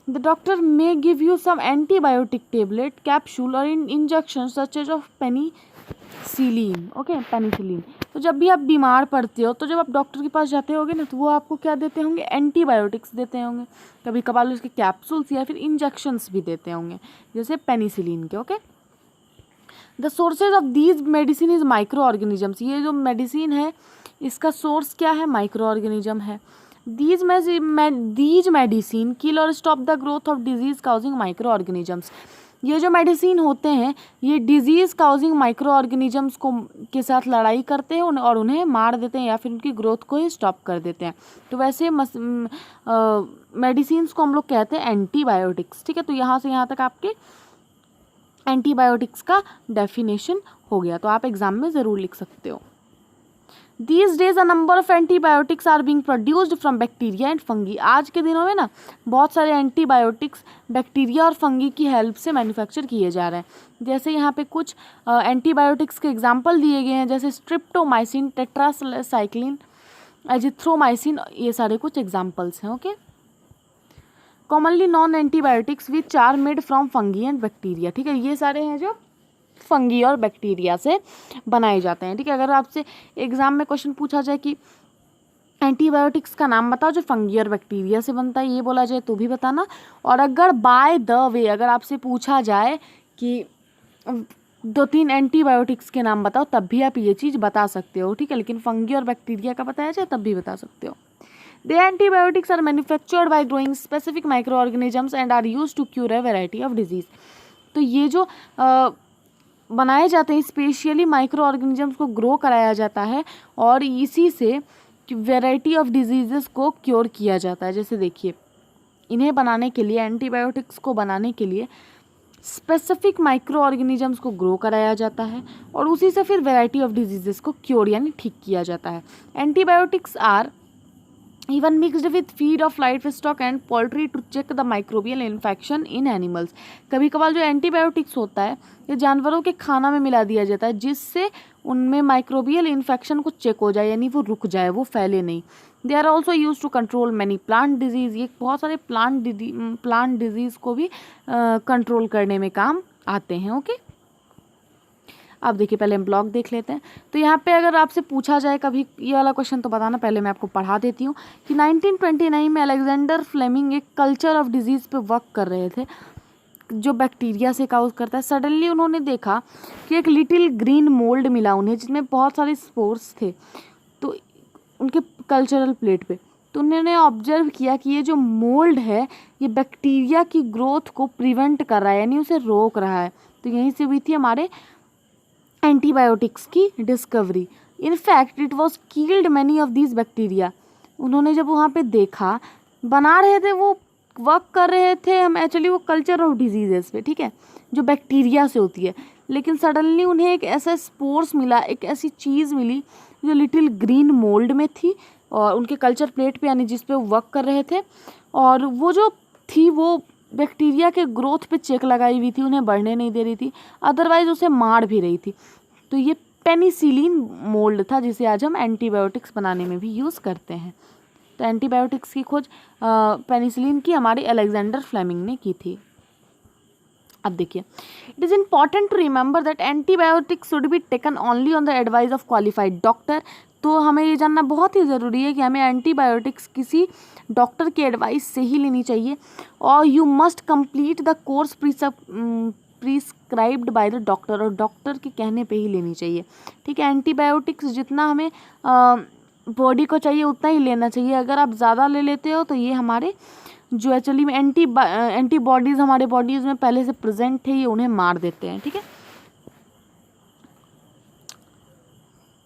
the doctor may give you some antibiotic tablet, capsule और injection such as of penicillin. Okay, penicillin. तो जब भी आप बीमार पड़ते हो, तो जब आप डॉक्टर के पास जाते होगे ना, तो वो आपको क्या देते होंगे? एंटीबायोटिक्स देते होंगे, कभी कभार उसके कैप्सूल्स या फिर इंजेक्शंस भी देते होंगे, जैसे पेनिसिलिन के। Okay, the sources of these medicine is micro organisms. ये जो मेडिसिन है इसका सोर्स क्या है? माइक्रो ऑर्गेनिज्म है। दीज मेडिसिन किल और stop the growth of disease causing microorganisms. ये जो मेडिसिन होते हैं ये डिजीज़ काउजिंग माइक्रो ऑर्गेनिजम्स को के साथ लड़ाई करते हैं और उन्हें मार देते हैं या फिर उनकी ग्रोथ को ही स्टॉप कर देते हैं। तो वैसे मेडिसिन को हम लोग कहते हैं एंटीबायोटिक्स। ठीक है, तो यहाँ से यहाँ तक आपके एंटीबायोटिक्स का डेफिनेशन हो गया, तो आप एग्जाम में ज़रूर लिख सकते हो। These days a number of antibiotics are being produced from bacteria and fungi। आज के दिनों में ना बहुत सारे एंटीबायोटिक्स बैक्टीरिया और फंगी की हेल्प से मैन्युफैक्चर किए जा रहे हैं। जैसे यहाँ पे कुछ एंटीबायोटिक्स के एग्जांपल दिए गए हैं, जैसे स्ट्रिप्टोमाइसिन, टेट्रासाइक्लिन, एजिथ्रोमाइसिन, ये सारे कुछ एग्जांपल्स हैं। Okay, commonly known antibiotics which are made from fungi and bacteria. ठीक है, ये सारे हैं जो फंगी और बैक्टीरिया से बनाए जाते हैं। ठीक है, अगर आपसे एग्जाम में क्वेश्चन पूछा जाए कि एंटीबायोटिक्स का नाम बताओ जो फंगी और बैक्टीरिया से बनता है, ये बोला जाए तो भी बताना। और अगर बाय द वे अगर आपसे पूछा जाए कि 2-3 एंटीबायोटिक्स के नाम बताओ, तब भी आप ये चीज़ बता सकते हो। ठीक है, लेकिन फंगी और बैक्टीरिया का बताया जाए तब भी बता सकते हो। The antibiotics are manufactured by growing specific microorganisms and are used to cure a variety of disease। तो ये जो बनाए जाते हैं स्पेशली माइक्रो ऑर्गेनिजम्स को ग्रो कराया जाता है और इसी से वैरायटी ऑफ डिजीज़ेस को क्योर किया जाता है। जैसे देखिए, इन्हें बनाने के लिए, एंटीबायोटिक्स को बनाने के लिए स्पेसिफिक माइक्रो ऑर्गेनिजम्स को ग्रो कराया जाता है और उसी से फिर वैरायटी ऑफ डिजीज़ेस को क्योर यानी ठीक किया जाता है। Antibiotics are even mixed with feed of livestock and poultry to check the microbial infection in animals। कभी कभार जो एंटीबायोटिक्स होता है ये जानवरों के खाना में मिला दिया जाता है जिससे उनमें माइक्रोबियल इन्फेक्शन को चेक हो जाए यानी वो रुक जाए, वो फैले नहीं। They are also use to control many plant disease. ये बहुत सारे प्लांट डिजीज़ को भी कंट्रोल करने में काम आते हैं। ओके, अब देखिए पहले हम ब्लॉग देख लेते हैं। तो यहाँ पे अगर आपसे पूछा जाए कभी ये वाला क्वेश्चन तो बताना, पहले मैं आपको पढ़ा देती हूँ कि 1929 में अलेक्जेंडर फ्लेमिंग एक कल्चर ऑफ डिजीज़ पे वर्क कर रहे थे जो बैक्टीरिया से काउज करता है। सडनली उन्होंने देखा कि एक लिटिल ग्रीन मोल्ड मिला उन्हें जिसमें बहुत सारे स्पोर्स थे, तो उनके कल्चरल प्लेट पे। तो उन्होंने ऑब्जर्व किया कि ये जो मोल्ड है ये बैक्टीरिया की ग्रोथ को प्रिवेंट कर रहा है यानी उसे रोक रहा है। तो यहीं से हुई थी हमारे एंटीबायोटिक्स की discovery. In fact it was killed many of these bacteria. उन्होंने जब वहाँ पे देखा, बना रहे थे वो, वर्क कर रहे थे हम एक्चुअली वो कल्चर ऑफ डिजीजेस पे, ठीक है, जो बैक्टीरिया से होती है, लेकिन सडनली उन्हें एक ऐसा स्पोर्स मिला, एक ऐसी चीज़ मिली जो लिटिल ग्रीन मोल्ड में थी और उनके कल्चर प्लेट पे यानी जिस पे वो वर्क कर रहे थे, और वो जो थी वो बैक्टीरिया के ग्रोथ पे चेक लगाई हुई थी, उन्हें बढ़ने नहीं दे रही थी, अदरवाइज उसे मार भी रही थी। तो ये पेनिसिलिन मोल्ड था जिसे आज हम एंटीबायोटिक्स बनाने में भी यूज़ करते हैं। तो एंटीबायोटिक्स की खोज पेनिसिलिन की हमारे अलेक्जेंडर फ्लेमिंग ने की थी। अब देखिए, it is important to remember that antibiotics should be taken only on the advice of qualified doctor. तो हमें ये जानना बहुत ही ज़रूरी है कि हमें एंटीबायोटिक्स किसी डॉक्टर की एडवाइस से ही लेनी चाहिए और you must complete the course prescribed by the doctor, और डॉक्टर के कहने पे ही लेनी चाहिए। ठीक है, एंटीबायोटिक्स जितना हमें बॉडी को चाहिए उतना ही लेना चाहिए। अगर आप ज़्यादा ले लेते हो तो ये हमारे जो एक्चुअली में एंटीबॉडीज़ हमारे बॉडीज़ में पहले से प्रेजेंट है ये उन्हें मार देते हैं। ठीक है,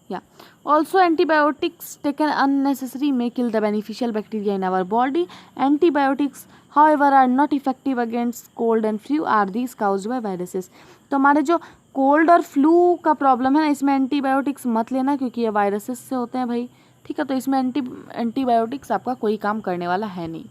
या also antibiotics taken unnecessary may kill the beneficial bacteria in our body. Antibiotics however are not effective against cold and flu are these caused by viruses। तो हमारे जो कोल्ड और फ्लू का प्रॉब्लम है ना, इसमें एंटीबायोटिक्स मत लेना क्योंकि ये वायरसेस से होते हैं भाई। ठीक है, तो इसमें एंटीबायोटिक्स आपका कोई काम करने वाला है नहीं।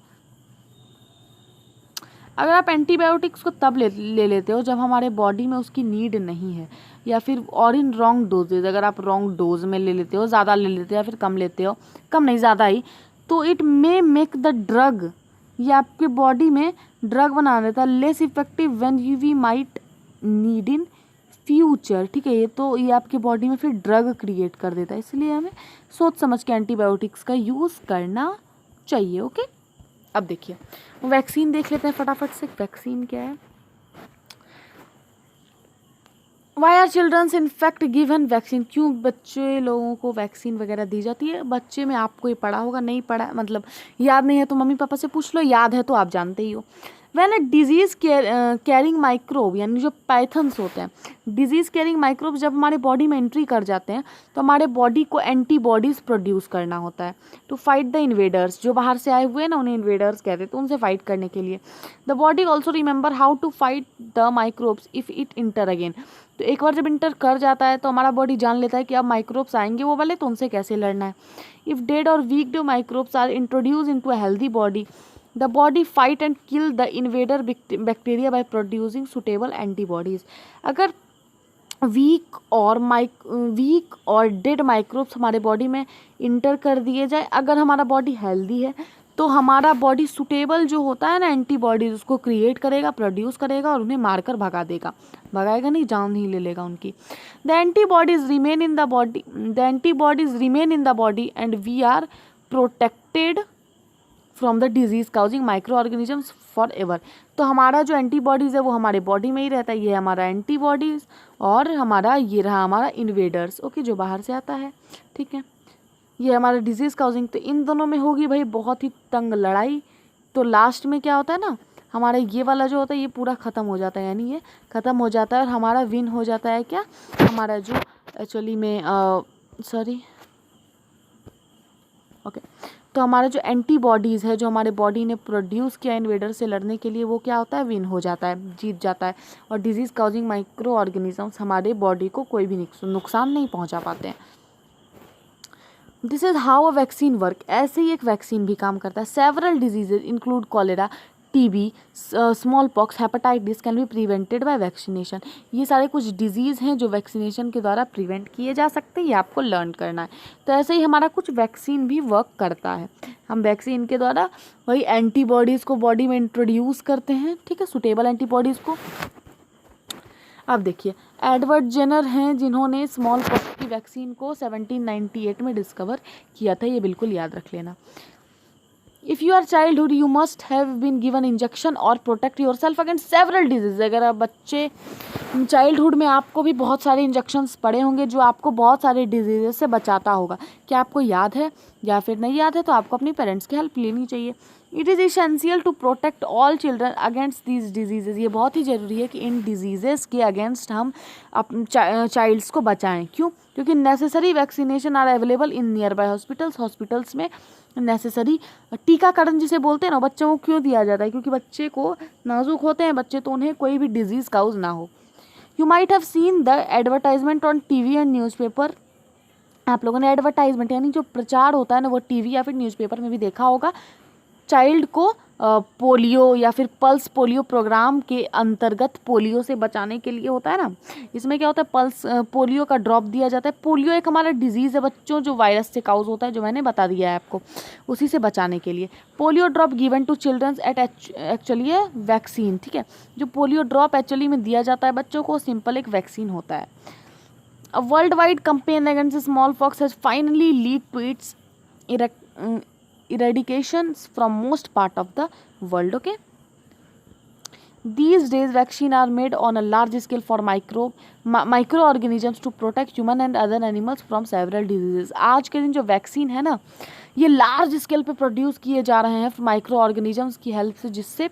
अगर आप एंटीबायोटिक्स को तब ले लेते हो जब हमारे बॉडी में उसकी नीड नहीं है, या फिर और इन रॉन्ग डोजेज, अगर आप रॉन्ग डोज में ले लेते हो, ज़्यादा ले लेते हो या फिर कम लेते हो, कम नहीं ज़्यादा ही, तो it may make the drug, ये आपके बॉडी में ड्रग बना देता है less effective when you we might need in future. ठीक है, ये आपके बॉडी में फिर ड्रग क्रिएट कर देता है, इसलिए हमें सोच समझ के एंटीबायोटिक्स का यूज़ करना चाहिए। ओके, अब देखिए वैक्सीन देख लेते हैं फटाफट से। वैक्सीन क्या है? Why are childrens in fact given vaccine? क्यों बच्चे लोगों को वैक्सीन वगैरह दी जाती है? बच्चे में आपको ये पढ़ा होगा, नहीं पढ़ा मतलब याद नहीं है तो मम्मी पापा से पूछ लो, याद है तो आप जानते ही हो। When a disease carrying microbe, यानी जो पैथन्स होते हैं, डिजीज़ कैरिंग माइक्रोब जब हमारे बॉडी में एंट्री कर जाते हैं तो हमारे बॉडी को एंटीबॉडीज़ प्रोड्यूस करना होता है टू फाइट द इन्वेडर्स। जो बाहर से आए हुए हैं ना, उन्हें इन्वेडर्स कहते हैं, तो उनसे फाइट करने के लिए। The body also remember how to fight the microbes if it enter again. तो एक बार जब इंटर कर जाता है तो हमारा बॉडी जान लेता है कि अब माइक्रोब्स आएंगे वो वाले, तो उनसे कैसे लड़ना है। इफ़ डेड और वीक डो microbes are introduced into a healthy body, the body fight and kill the invader bacteria by producing suitable antibodies. अगर वीक और डेड माइक्रोब्स हमारे बॉडी में इंटर कर दिए जाए, अगर हमारा बॉडी हेल्दी है तो हमारा बॉडी सुटेबल जो होता है ना एंटीबॉडीज, उसको क्रिएट करेगा, प्रोड्यूस करेगा और उन्हें मारकर भगा देगा। भगाएगा नहीं, जान ही ले लेगा उनकी। The antibodies remain in the body and we are protected from the disease causing microorganisms forever. तो हमारा जो एंटीबॉडीज़ है वो हमारे बॉडी में ही रहता है। ये हमारा एंटीबॉडीज़ और हमारा ये रहा हमारा इन्वेडर्स, ओके, जो बाहर से आता है, ठीक है। ये हमारा डिजीज़ काउजिंग, तो इन दोनों में होगी भाई बहुत ही तंग लड़ाई। तो लास्ट में क्या होता है ना, हमारा ये वाला जो होता है ये पूरा ख़त्म हो जाता है, यानी ये ख़त्म हो जाता है और हमारा विन हो जाता है। क्या हमारा जो एक्चुअली में ओके, तो हमारा जो एंटीबॉडीज़ है जो हमारे बॉडी ने प्रोड्यूस किया इन्वेडर से लड़ने के लिए, वो क्या होता है, विन हो जाता है, जीत जाता है। और डिजीज़ काउजिंग माइक्रो ऑर्गेनिजम्स हमारे बॉडी को कोई भी नुकसान नहीं पहुंचा पाते हैं। This is how a vaccine work. ऐसे ही एक वैक्सीन भी काम करता है। Several diseases include cholera, TB, small pox, hepatitis can be prevented by vaccination. ये सारे कुछ डिजीज़ हैं जो वैक्सीनेशन के द्वारा प्रिवेंट किए जा सकते हैं, ये आपको लर्न करना है। तो ऐसे ही हमारा कुछ वैक्सीन भी वर्क करता है। हम वैक्सीन के द्वारा वही एंटीबॉडीज़ को बॉडी में इंट्रोड्यूस करते हैं, ठीक है, सुटेबल एंटीबॉडीज़ को। अब देखिए, एडवर्ड जेनर हैं जिन्होंने स्मॉल पॉक्स की वैक्सीन को 1798 में डिस्कवर किया था, ये बिल्कुल याद रख लेना। If you are childhood you must have been given injection और protect yourself against several disease. अगर आप बच्चे चाइल्डहुड में आपको भी बहुत सारे इंजेक्शन्स पड़े होंगे जो आपको बहुत सारे डिजीज़ से बचाता होगा। क्या आपको याद है या फिर नहीं याद है तो आपको अपनी पेरेंट्स की हेल्प लेनी चाहिए। It is essential to protect all children against these disease. ये बहुत ही ज़रूरी है कि इन डिजीज़ के अगेंस्ट हम चाइल्ड्स को बचाएं। क्यों? क्योंकि necessary vaccination are available in nearby hospitals में नेसेसरी टीकाकरण जिसे बोलते हैं ना, बच्चों को क्यों दिया जाता है? क्योंकि बच्चे को नाजुक होते हैं बच्चे, तो उन्हें कोई भी डिजीज़ काउज ना हो। You might have seen the advertisement on TV and newspaper. आप लोगों ने एडवर्टाइजमेंट यानी जो प्रचार होता है ना, वो टीवी या फिर न्यूज़पेपर में भी देखा होगा। चाइल्ड को पोलियो या फिर पल्स पोलियो प्रोग्राम के अंतर्गत पोलियो से बचाने के लिए होता है ना, इसमें क्या होता है, पल्स पोलियो का ड्रॉप दिया जाता है। पोलियो एक हमारा डिजीज़ है बच्चों जो वायरस से काउज होता है, जो मैंने बता दिया है आपको, उसी से बचाने के लिए polio drop given to childrens at actually है वैक्सीन, ठीक है। जो पोलियो ड्रॉप एक्चुअली में दिया जाता है बच्चों को, सिंपल एक वैक्सीन होता है। A worldwide campaign against smallpox has finally lead to its eradication from most part of the world. Okay, these days vaccine are made on a large scale for microorganisms to protect human and other animals from several diseases. आज के दिन जो vaccine है ना, ये large scale पे produce किए जा रहे हैं माइक्रो ऑर्गेनिजम्स की हेल्प से, जिससे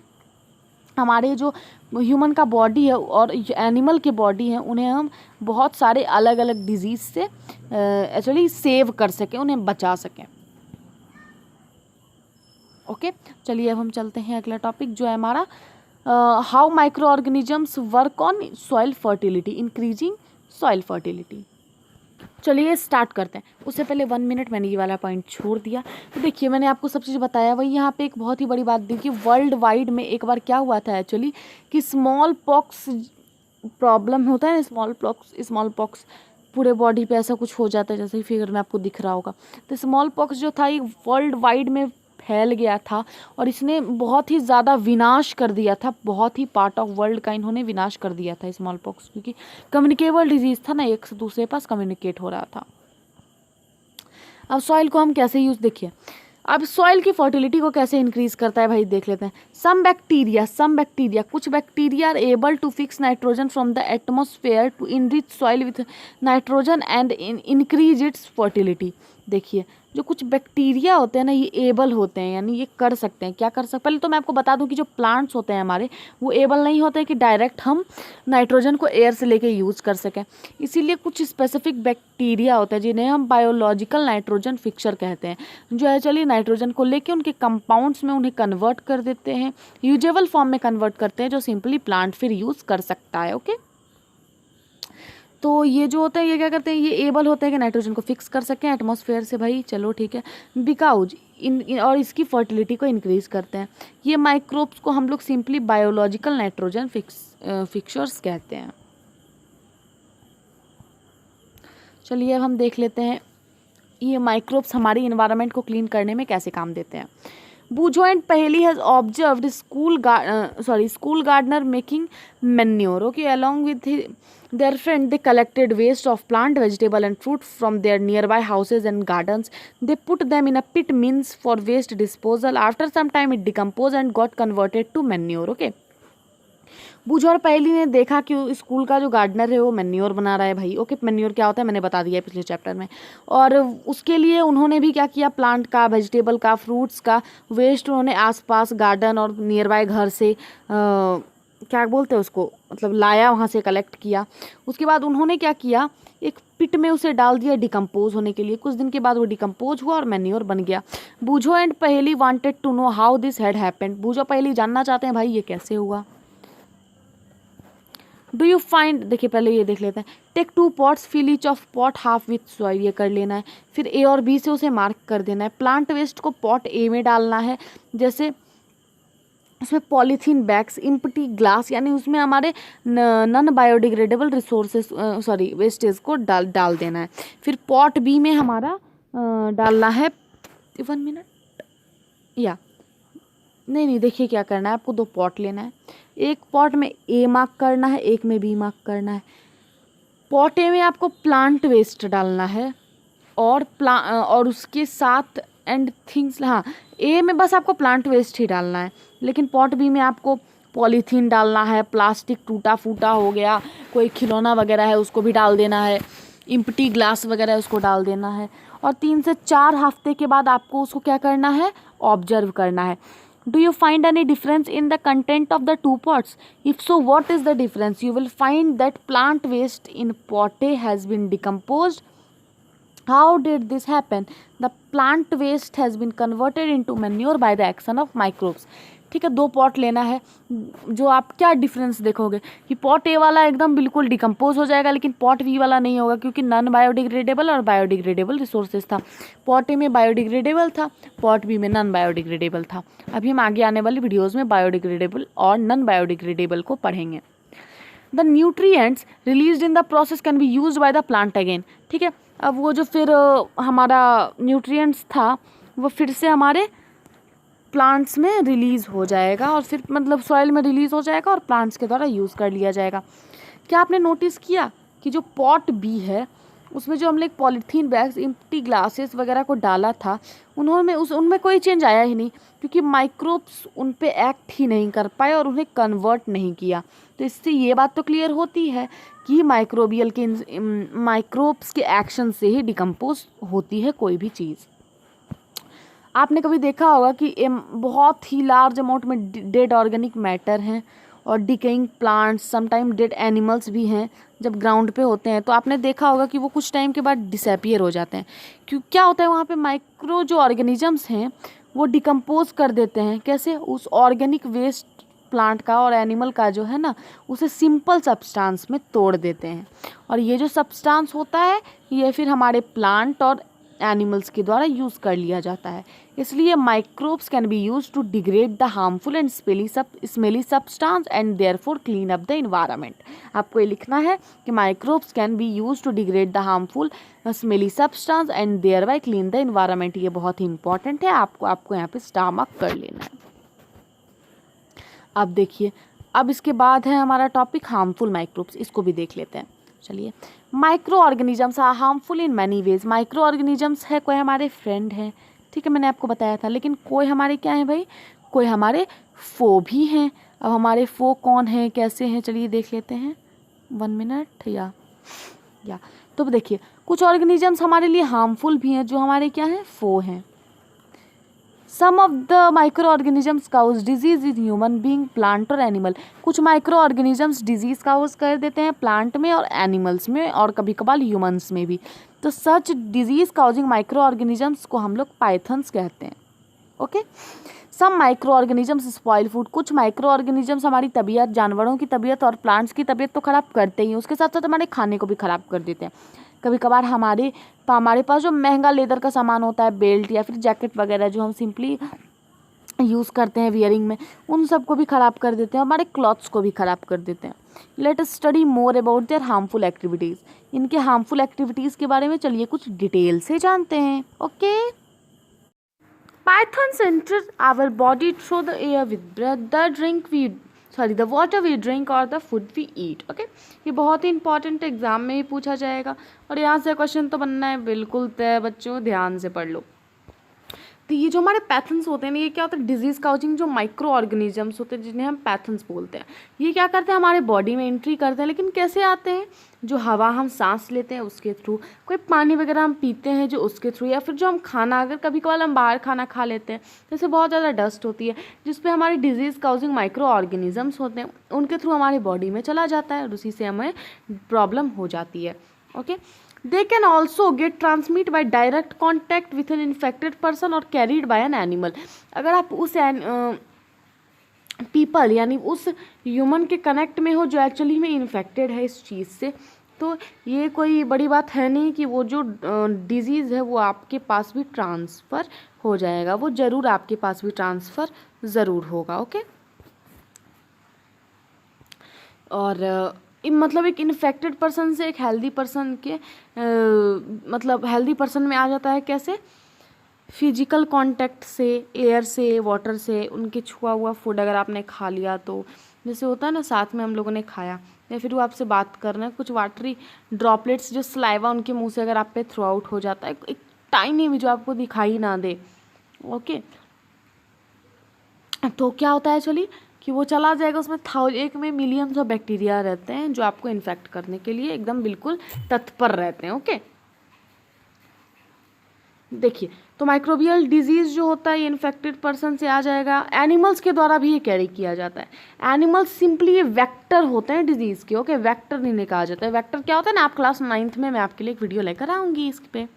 हमारे जो ह्यूमन का बॉडी है और एनिमल के बॉडी है उन्हें हम बहुत सारे अलग अलग डिजीज़ से एक्चुअली सेव कर सकें, उन्हें बचा सकें। ओके, चलिए अब हम चलते हैं अगला टॉपिक जो है हमारा how micro organisms work on soil fertility, increasing soil fertility. चलिए स्टार्ट करते हैं। उससे पहले 1 मिनट मैंने ये वाला पॉइंट छोड़ दिया। तो देखिए, मैंने आपको सब चीज़ बताया, वही यहाँ पे एक बहुत ही बड़ी बात देखिए, वर्ल्ड वाइड में एक बार क्या हुआ था एक्चुअली कि स्मॉल पॉक्स प्रॉब्लम होता है ना, स्मॉल पॉक्स पूरे बॉडी पे ऐसा कुछ हो जाता है, जैसे ही फिगर में आपको दिख रहा होगा। तो स्मॉल पॉक्स जो था ये वर्ल्ड वाइड में फैल गया था और इसने बहुत ही ज़्यादा विनाश कर दिया था, बहुत ही पार्ट ऑफ वर्ल्ड का इन्होंने विनाश कर दिया था स्मॉल पॉक्स, क्योंकि कम्युनिकेबल डिजीज़ था ना, एक से दूसरे पास कम्युनिकेट हो रहा था। अब सॉइल को हम कैसे यूज़, देखिए अब सॉइल की फर्टिलिटी को कैसे इंक्रीज करता है भाई, देख लेते हैं। सम बैक्टीरिया कुछ bacteria are able to fix nitrogen from the atmosphere to enrich soil with nitrogen and increase its fertility. देखिए जो कुछ बैक्टीरिया होते हैं ना, ये एबल होते हैं, यानी ये कर सकते हैं, क्या कर सकते हैं। पहले तो मैं आपको बता दूं कि जो प्लांट्स होते हैं हमारे, वो एबल नहीं होते हैं कि डायरेक्ट हम नाइट्रोजन को एयर से लेके यूज़ कर सकें। इसीलिए कुछ स्पेसिफिक बैक्टीरिया होते हैं जिन्हें हम बायोलॉजिकल नाइट्रोजन फिक्सर कहते हैं, जो एक्चुअली नाइट्रोजन को लेके उनके कंपाउंड्स में उन्हें कन्वर्ट कर देते हैं, यूजेबल फॉर्म में कन्वर्ट करते हैं, जो सिंपली प्लांट फिर यूज़ कर सकता है। ओके, तो ये जो होता है ये क्या करते हैं, ये एबल होते हैं कि नाइट्रोजन को फिक्स कर सकें एटमॉस्फेयर से। भाई चलो ठीक है, बिकाउज और इसकी फर्टिलिटी को इंक्रीज करते हैं। ये माइक्रोब्स को हम लोग सिंपली बायोलॉजिकल नाइट्रोजन फिक्सर्स कहते हैं। चलिए अब हम देख लेते हैं ये माइक्रोब्स हमारी इन्वायरमेंट को क्लीन करने में कैसे काम देते हैं। Bujo and Paheli has observed school gardener making manure. Okay, along with their friend, they collected waste of plant, vegetable, and fruit from their nearby houses and gardens. They put them in a pit means for waste disposal. After some time, it decomposed and got converted to manure. Okay. बूझो और पहेली ने देखा कि school का जो gardener है वो मैन्योर बना रहा है। भाई ओके, मैन्योर क्या होता है मैंने बता दिया है पिछले चैप्टर में। और उसके लिए उन्होंने भी क्या किया, प्लांट का, वेजिटेबल का, फ्रूट्स का वेस्ट उन्होंने आसपास गार्डन और नियर बाय घर से क्या बोलते हैं उसको, मतलब लाया, वहाँ से कलेक्ट किया। उसके बाद उन्होंने क्या किया, एक पिट में उसे डाल दिया डिकम्पोज होने के लिए। कुछ दिन के बाद वो डिकम्पोज हुआ और मैन्योर बन गया। Boojho and Paheli wanted to know how this had happened. Boojho Paheli जानना चाहते हैं भाई ये कैसे हुआ। डू यू फाइंड, देखिए पहले ये देख लेते हैं। Take 2 pots, fill each of pot half with soil, ये कर लेना है। फिर ए और बी से उसे मार्क कर देना है। प्लांट वेस्ट को पॉट ए में डालना है, जैसे उसमें पॉलीथीन बैग्स, इम्पटी ग्लास, यानी उसमें हमारे नॉन बायोडिग्रेडेबल रिसोर्सेज वेस्टेज को डाल देना है। फिर पॉट बी में हमारा डालना है 1 मिनट या नहीं देखिए क्या करना है, आपको 2 पॉट लेना है। एक पॉट में ए मार्क करना है, एक में बी मार्क करना है। पॉट ए में आपको प्लांट वेस्ट डालना है और उसके साथ एंड थिंग्स, हाँ ए में बस आपको प्लांट वेस्ट ही डालना है, लेकिन पॉट बी में आपको पॉलीथीन डालना है, प्लास्टिक टूटा फूटा हो गया, कोई खिलौना वगैरह है उसको भी डाल देना है, इम्पटी ग्लास वगैरह है उसको डाल देना है। और 3 से 4 हफ्ते के बाद आपको उसको क्या करना है, ऑब्जर्व करना है। Do you find any difference in the content of the 2 pots? If so, what is the difference? You will find that plant waste in pot A has been decomposed. How did this happen? The plant waste has been converted into manure by the action of microbes. ठीक है, 2 pot लेना है। जो आप क्या difference देखोगे कि pot ए वाला एकदम बिल्कुल डिकम्पोज हो जाएगा, लेकिन पॉट बी वाला नहीं होगा, क्योंकि नॉन बायोडिग्रेडेबल और बायोडिग्रेडेबल रिसोर्सेज था। पॉट ए में बायोडिग्रेडेबल था, पॉट बी में नॉन बायोडिग्रेडेबल था। अभी हम आगे आने वाली वीडियोज़ में बायोडिग्रेडेबल और नॉन बायोडिग्रेडेबल को पढ़ेंगे। The nutrients release in the process can be use by the plant again. ठीक है, अब वो जो फिर हमारा न्यूट्रिएंट्स था वो फिर से हमारे प्लांट्स में रिलीज़ हो जाएगा, और फिर मतलब सॉइल में रिलीज़ हो जाएगा और प्लांट्स के द्वारा यूज़ कर लिया जाएगा। क्या आपने नोटिस किया कि जो पॉट बी है उसमें जो हमने पॉलीथीन बैग्स, इम्प्टी ग्लासेस वगैरह को डाला था, उनमें कोई चेंज आया ही नहीं, क्योंकि माइक्रोब्स उन पे एक्ट ही नहीं कर पाए और उन्हें कन्वर्ट नहीं किया। तो इससे ये बात तो क्लियर होती है कि माइक्रोब्स के एक्शन से ही डिकम्पोज होती है कोई भी चीज़। आपने कभी देखा होगा कि बहुत ही लार्ज अमाउंट में डेड ऑर्गेनिक मैटर हैं और decaying plants, sometime dead animals भी हैं जब ग्राउंड पे होते हैं, तो आपने देखा होगा कि वो कुछ टाइम के बाद डिसअपीयर हो जाते हैं। क्यों, क्या होता है वहाँ पे, माइक्रो जो ऑर्गेनिजम्स हैं वो डिकम्पोज कर देते हैं। कैसे, उस ऑर्गेनिक वेस्ट प्लांट का और एनिमल का जो है ना, उसे सिंपल सब्सटेंस में तोड़ देते हैं, और ये जो सब्सटेंस होता है ये फिर हमारे प्लांट और एनिमल्स के द्वारा यूज़ कर लिया जाता है। इसलिए microbes can be use to degrade the harmful and smelly substance and therefore clean up the environment. आपको ये लिखना है कि microbes can be use to degrade the harmful smelly substance and thereby clean the environment. ये बहुत ही important है, आपको यहाँ पे स्टार मार्क कर लेना है। अब देखिए, अब इसके बाद है हमारा टॉपिक हार्मफुल माइक्रोब्स, इसको भी देख लेते हैं। चलिए, micro organisms are harmful in many ways. Micro organisms है, कोई हमारे फ्रेंड है, ठीक है, मैंने आपको बताया था, लेकिन कोई हमारे क्या है भाई, कोई हमारे फो भी हैं। अब हमारे फो कौन है, कैसे हैं, चलिए देख लेते हैं। 1 मिनट या तो देखिए, कुछ ऑर्गेनिजम्स हमारे लिए हार्मफुल भी हैं, जो हमारे क्या हैं, फो हैं। Some of the micro organisms cause disease in human being, plant और एनिमल। कुछ माइक्रो ऑर्गेनिजम्स डिजीज काउज कर देते हैं प्लांट में और एनिमल्स में, और कभी कभार ह्यूमंस में भी। तो such disease causing micro organisms को हम लोग पाइथन्स कहते हैं। Okay, some microorganisms spoil food. कुछ माइक्रो ऑर्गेनिजम्स हमारी तबीयत, जानवरों की तबीयत और प्लांट्स की तबीयत तो ख़राब करते ही हैं, उसके साथ साथ हमारे खाने को भी ख़राब कर देते हैं। कभी कभार हमारे पास जो महंगा लेदर का सामान होता है, बेल्ट या फिर जैकेट वगैरह, जो हम सिंपली यूज़ करते हैं वियरिंग में, उन सब को भी ख़राब कर देते हैं, हमारे क्लॉथ्स को भी ख़राब कर देते हैं। Late us study more about their harmful activities. इनके हार्मफुल एक्टिविटीज़ के बारे में चलिए कुछ डिटेल से जानते हैं। Okay, Pythons enter our body through the air with breath, the water we drink or the food we eat. Okay, ये बहुत ही इंपॉर्टेंट एग्जाम में ही पूछा जाएगा, और यहाँ से क्वेश्चन तो बनना है बिल्कुल तय बच्चों, ध्यान से पढ़ लो। तो ये जो हमारे पैथन्स होते हैं ना, ये क्या होता है, डिजीज काउजिंग जो माइक्रो ऑर्गेनिजम्स होते हैं जिन्हें हम पैथन्स बोलते हैं, ये क्या करते हैं, हमारे बॉडी में एंट्री करते हैं। लेकिन कैसे आते हैं, जो हवा हम सांस लेते हैं उसके थ्रू, कोई पानी वगैरह हम पीते हैं जो उसके थ्रू, या फिर जो हम खाना, अगर कभी कभार हम बाहर खाना खा लेते हैं, जैसे बहुत ज़्यादा डस्ट होती है जिसपे हमारे डिजीज काउजिंग माइक्रो ऑर्गेनिजम्स होते हैं, उनके थ्रू हमारी बॉडी में चला जाता है और उसी से हमें प्रॉब्लम हो जाती है। Okay, they can also get transmitted by direct contact with an infected person or carried by an animal। अगर आप उस पीपल यानी उस ह्यूमन के कनेक्ट में हो जो एक्चुअली में इन्फेक्टेड है इस चीज़ से, तो ये कोई बड़ी बात है नहीं कि वो जो डिजीज़ है वो आपके पास भी ट्रांसफ़र हो जाएगा, वो ज़रूर आपके पास भी ट्रांसफ़र ज़रूर होगा। ओके, और मतलब एक इन्फेक्टेड पर्सन से एक हेल्दी पर्सन के मतलब हेल्दी पर्सन में आ जाता है कैसे, फिजिकल कांटेक्ट से, एयर से, वाटर से, उनके छुआ हुआ फूड अगर आपने खा लिया, तो जैसे होता है ना साथ में हम लोगों ने खाया, या फिर वो आपसे बात कर रहे हैं, कुछ वाटरी ड्रॉपलेट्स जो सलाइवा उनके मुंह से अगर आप पे थ्रू आउट हो जाता है, एक टाइनी भी जो आपको दिखाई ना दे, ओके, तो क्या होता है चलिए कि वो चला जाएगा, उसमें एक में मिलियंस ऑफ बैक्टीरिया रहते हैं जो आपको इन्फेक्ट करने के लिए एकदम बिल्कुल तत्पर रहते हैं। ओके, देखिए, तो माइक्रोबियल डिजीज़ जो होता है ये इन्फेक्टेड पर्सन से आ जाएगा, एनिमल्स के द्वारा भी ये कैरी किया जाता है। एनिमल्स सिंपली ये वेक्टर होते हैं डिजीज़ के। ओके, वेक्टर नहीं कहा जाता है, वेक्टर क्या होता है ना, आप क्लास 9th में मैं आपके लिए एक वीडियो लेकर आऊँगी इस पे।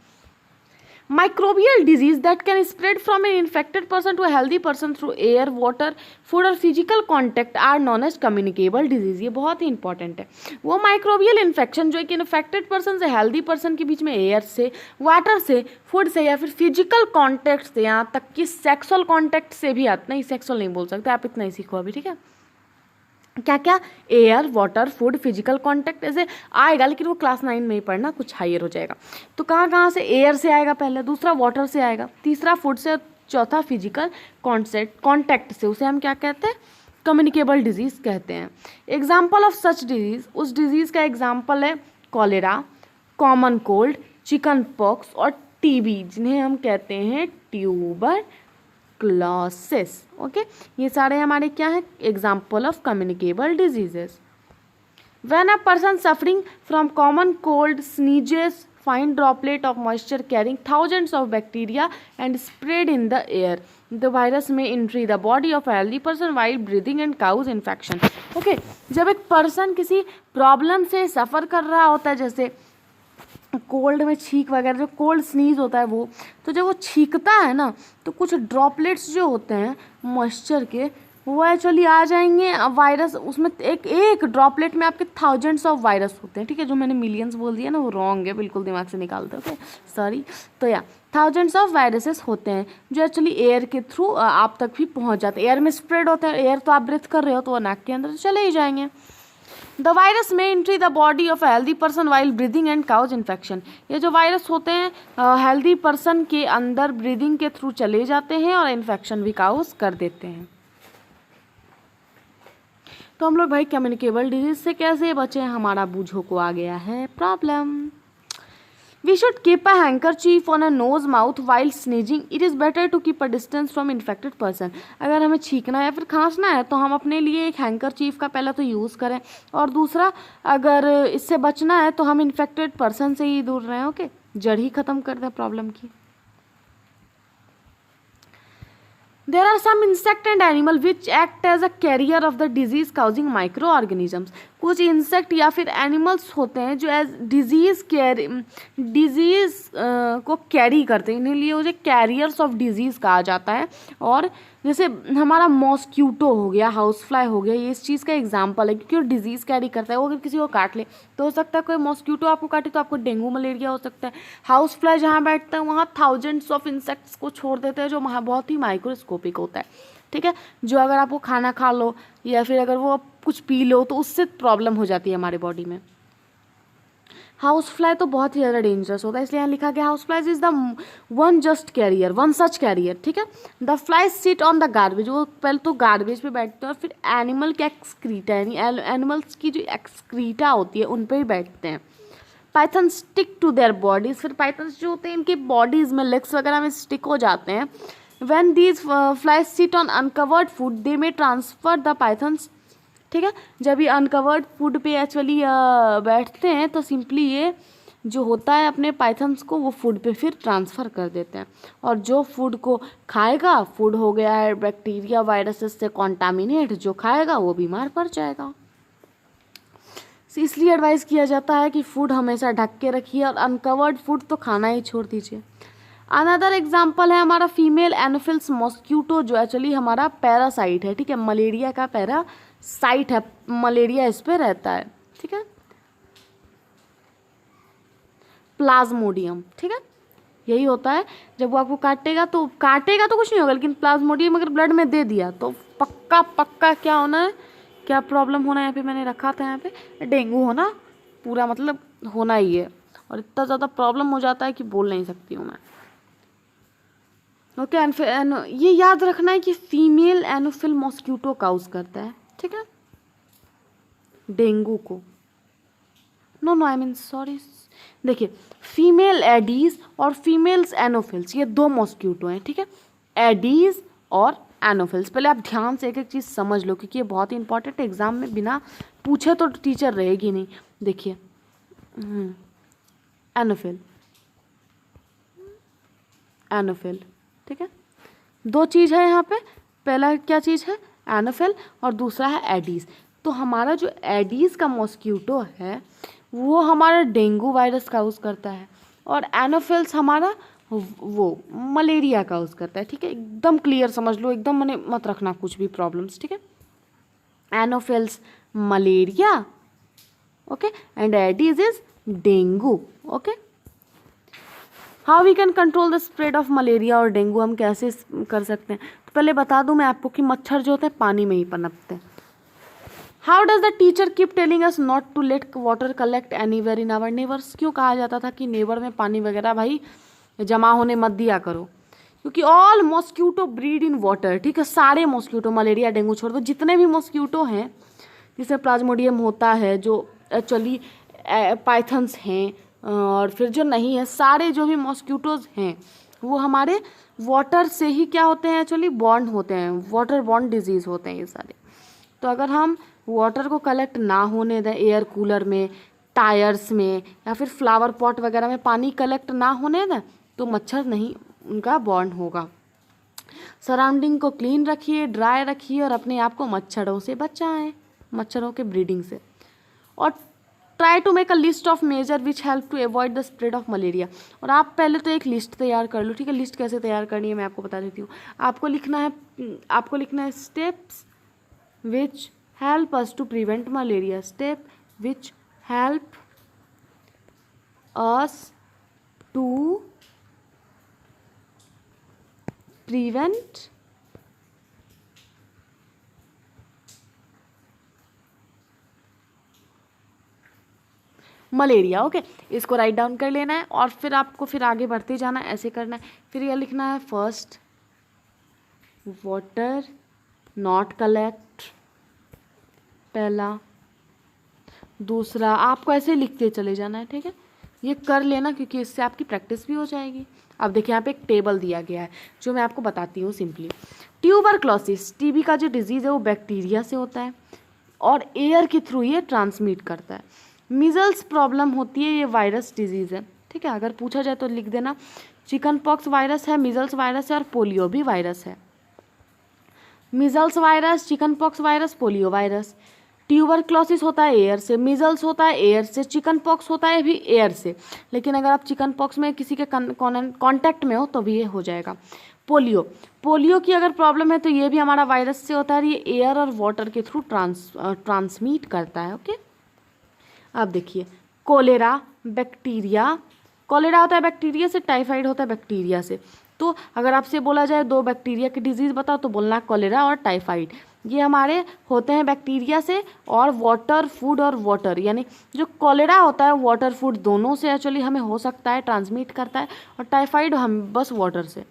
Microbial disease that can spread from an infected person to a healthy person through air, water, food और physical contact are known as communicable disease। ये बहुत ही इंपॉर्टेंट है। वो माइक्रोबियल इन्फेक्शन जो एक इन्फेक्टेड पर्सन से हेल्दी पर्सन के बीच में एयर से, वाटर से, फूड से या फिर फिजिकल कॉन्टैक्ट से, यहाँ तक कि सेक्सुअल कॉन्टैक्ट से भी आता, नहीं सेक्सुअल नहीं बोल सकते, आप इतना ही सीखो अभी, ठीक है। क्या क्या, air, water, food, physical contact ऐसे आएगा, लेकिन वो क्लास 9 में ही पढ़ना, कुछ हायर हो जाएगा। तो कहाँ से, एयर से आएगा पहले, दूसरा वाटर से आएगा, तीसरा फूड से, चौथा फिजिकल कांटेक्ट से, उसे हम क्या कहते हैं, कम्युनिकेबल डिजीज़ कहते हैं। एग्जाम्पल ऑफ सच डिजीज़, उस डिजीज़ का एग्जाम्पल है cholera, common cold, chicken pox और टीबी, जिन्हें हम कहते हैं ट्यूबर क्लॉसिस। ओके, ये सारे हमारे क्या है, example of communicable diseases. When a person suffering from common cold sneezes fine droplet of moisture carrying thousands of bacteria and spread in the air, the virus may entry the body of a healthy person while breathing and cause infection. Okay, जब एक person किसी problem से सफ़र कर रहा होता है, जैसे cold में छींक वगैरह, जो कोल्ड स्नीज होता है वो, तो जब वो छींकता है ना, तो कुछ ड्रॉपलेट्स जो होते हैं मॉइस्चर के, वो एक्चुअली आ जाएंगे वायरस, उसमें एक ड्रॉपलेट में आपके थाउजेंड्स ऑफ वायरस होते हैं, ठीक है। जो मैंने मिलियंस बोल दिया ना वो रॉन्ग है, बिल्कुल दिमाग से निकाल दो, ओके, सॉरी। तो या थाउजेंड्स ऑफ वायरसेस होते हैं जो एक्चुअली एयर के थ्रू आप तक भी पहुंच जाते हैं, एयर में स्प्रेड होते हैं, एयर तो आप ब्रीथ कर रहे हो तो वो नाक के अंदर तो चले ही जाएंगे। The virus may entry the body of a healthy person while breathing and cause infection. ये जो वायरस होते हैं हेल्दी पर्सन के अंदर ब्रीदिंग के थ्रू चले जाते हैं और इन्फेक्शन भी काउज कर देते हैं। तो हम लोग भाई कम्युनिकेबल डिजीज से कैसे बचें, हमारा बूझो को आ गया है problem. We should keep a handkerchief on a nose mouth while sneezing, it is better to keep a distance from infected person. अगर हमें छींकना है या फिर खांसना है तो हम अपने लिए एक हैंकरचीफ का पहले तो यूज़ करें, और दूसरा अगर इससे बचना है तो हम इन्फेक्टेड पर्सन से ही दूर रहें। ओके, जड़ ही ख़त्म कर दें प्रॉब्लम की। There are some insect and animal which act as a carrier of the disease causing microorganisms। कुछ इंसेक्ट या फिर एनिमल्स होते हैं जो एज डिजीज़ को कैरी करते हैं, इन्हें लिए मुझे कैरियर्स ऑफ डिजीज़ कहा जाता है। और जैसे हमारा मॉस्क्यूटो हो गया, हाउस फ्लाई हो गया, ये इस चीज़ का एग्जांपल है, क्योंकि वो डिजीज़ कैरी करता है। वो अगर किसी को काट ले तो हो सकता है कोई मॉस्क्यूटो आपको काटे तो आपको डेंगू मलेरिया हो सकता है। हाउस फ्लाई जहाँ बैठता है वहाँ थाउजेंड्स ऑफ इंसेक्ट्स को छोड़ देते हैं जो बहुत ही माइक्रोस्कोपिक होता है, ठीक है, जो अगर आपको खाना खा लो या फिर अगर वो कुछ पी लो तो उससे प्रॉब्लम हो जाती है हमारे बॉडी में। हाउस फ्लाई तो बहुत ही ज़्यादा डेंजरस होता है, इसलिए यहाँ लिखा गया house flies is the one just carrier, one such carrier, ठीक है। The fly sit on the garbage, वो पहले तो गार्बेज पे बैठते हैं और फिर एनिमल के एक्सक्रीटा यानी एनिमल्स की जो एक्सक्रीटा होती है उन पर ही बैठते हैं। Pathogens stick to their bodies, फिर पाइथन्स जो होते हैं इनकी बॉडीज़ में, लेग्स वगैरह में स्टिक हो जाते हैं। When these flies sit on uncovered food they may transfer the pythons, ठीक है। जब ये अनकवर्ड फूड पे एक्चुअली बैठते हैं तो सिंपली ये जो होता है अपने पाइथन्स को वो फूड पे फिर ट्रांसफ़र कर देते हैं, और जो फूड को खाएगा, फूड हो गया है बैक्टीरिया वायरसेस से कॉन्टामिनेट, जो खाएगा वो बीमार पड़ जाएगा। इसलिए एडवाइस किया जाता है कि फूड हमेशा ढक के रखिए और अनकवर्ड फूड तो खाना ही छोड़ दीजिए। अनदर एग्जाम्पल है हमारा फीमेल एनोफिल्स मॉस्क्यूटो, जो एक्चुअली हमारा पैरासाइट है, ठीक है, मलेरिया का पैरासाइट है, मलेरिया इस पे रहता है, ठीक है। प्लाज्मोडियम, ठीक है, यही होता है। जब वो आपको काटेगा तो कुछ नहीं होगा, लेकिन प्लाज्मोडियम अगर ब्लड में दे दिया तो पक्का क्या होना है, क्या प्रॉब्लम होना है, यहाँ पे मैंने रखा था, यहाँ पे डेंगू होना पूरा मतलब होना ही है, और इतना ज़्यादा प्रॉब्लम हो जाता है कि बोल नहीं सकती हूँ मैं। ओके, ये याद रखना है कि फीमेल एनोफिल मॉस्क्यूटो काउज करता है, ठीक है, डेंगू को। नो आई मीन सॉरी, देखिए फीमेल एडीज और फीमेल्स एनोफिल्स ये दो मॉस्क्यूटो हैं, ठीक है, एडीज और एनोफिल्स। पहले आप ध्यान से एक एक चीज़ समझ लो क्योंकि ये बहुत ही इंपॉर्टेंट है, एग्जाम में बिना पूछे तो टीचर रहेगी नहीं। देखिए एनोफिल, ठीक है, दो चीज़ है यहाँ पे, पहला क्या चीज़ है एनोफिल और दूसरा है एडीज। तो हमारा जो एडीज का मॉस्क्यूटो है वो हमारा डेंगू वायरस काउज करता है, और एनोफिल्स हमारा वो मलेरिया काउज करता है, ठीक है, एकदम क्लियर समझ लो, एकदम मैंने मत रखना कुछ भी प्रॉब्लम्स, ठीक है। Anopheles malaria, okay, and aedes is dengue. Okay, how we can control the spread of malaria और डेंगू, हम कैसे कर सकते हैं। तो पहले बता दूं मैं आपको कि मच्छर जो होते हैं पानी में ही पनपते हैं। How does the teacher keep telling us not to let water collect anywhere in our neighbours, क्यों कहा जाता था कि नेबर में पानी वगैरह भाई जमा होने मत दिया करो, क्योंकि all mosquito breed in water, ठीक है, सारे मॉस्क्यूटो, मलेरिया डेंगू छोड़ दो, जितने भी मॉस्क्यूटो हैं जिसमें प्लाज्मोडियम होता है, जो एक्चुअली पाइथन्स हैं, और फिर जो नहीं है, सारे जो भी मॉस्क्यूटोज हैं वो हमारे वाटर से ही क्या होते हैं, एक्चुअली बॉन्ड होते हैं, वाटर बॉन्ड डिजीज़ होते हैं ये सारे। तो अगर हम वाटर को कलेक्ट ना होने दें, एयर कूलर में, टायर्स में या फिर फ्लावर पॉट वगैरह में पानी कलेक्ट ना होने दें तो मच्छर नहीं उनका बॉन्ड होगा। सराउंडिंग को क्लीन रखिए, ड्राई रखिए और अपने आप को मच्छरों से बचाएं, मच्छरों के ब्रीडिंग से। और try to make a list of major which help to avoid the spread of malaria. और आप पहले तो एक लिस्ट तैयार कर लो, ठीक है। लिस्ट कैसे तैयार करनी है मैं आपको बता देती हूँ। आपको लिखना है steps which help us to prevent malaria, step which help us to prevent malaria. Okay, इसको राइट डाउन कर लेना है और फिर आपको फिर आगे बढ़ते जाना है, ऐसे करना है। फिर यह लिखना है फर्स्ट वाटर नॉट कलेक्ट, पहला, दूसरा, आपको ऐसे लिखते चले जाना है, ठीक है। ये कर लेना क्योंकि इससे आपकी प्रैक्टिस भी हो जाएगी। अब देखिए यहाँ पे एक टेबल दिया गया है जो मैं आपको बताती हूँ सिंपली। ट्यूबरक्लोसिस, टीबी का जो डिजीज़ है वो बैक्टीरिया से होता है और एयर के थ्रू ये ट्रांसमिट करता है। मीजल्स प्रॉब्लम होती है, ये वायरस डिजीज़ है, ठीक है। अगर पूछा जाए तो लिख देना, चिकन पॉक्स वायरस है, मीजल्स वायरस है और पोलियो भी वायरस है। Measles virus, chicken pox virus, polio virus. Tuberculosis होता है एयर से, मीजल्स होता है एयर से, चिकन पॉक्स होता है भी एयर से, लेकिन अगर आप चिकन पॉक्स में किसी के कांटेक्ट में हो तो भी ये हो जाएगा। पोलियो, पोलियो की अगर प्रॉब्लम है तो ये भी हमारा वायरस से होता है, ये एयर और वाटर के थ्रू ट्रांसमिट करता है, ओके। अब देखिए कोलेरा, बैक्टीरिया, कोलेरा होता है बैक्टीरिया से, टाइफाइड होता है बैक्टीरिया से। तो अगर आपसे बोला जाए दो बैक्टीरिया की डिजीज़ बताओ तो बोलना कोलेरा और टाइफाइड। ये हमारे होते हैं बैक्टीरिया से और वाटर, फूड और वाटर, यानी जो कोलेरा होता है वाटर फूड दोनों से एक्चुअली हमें हो सकता है, ट्रांसमिट करता है, और टाइफाइड हम बस वाटर से।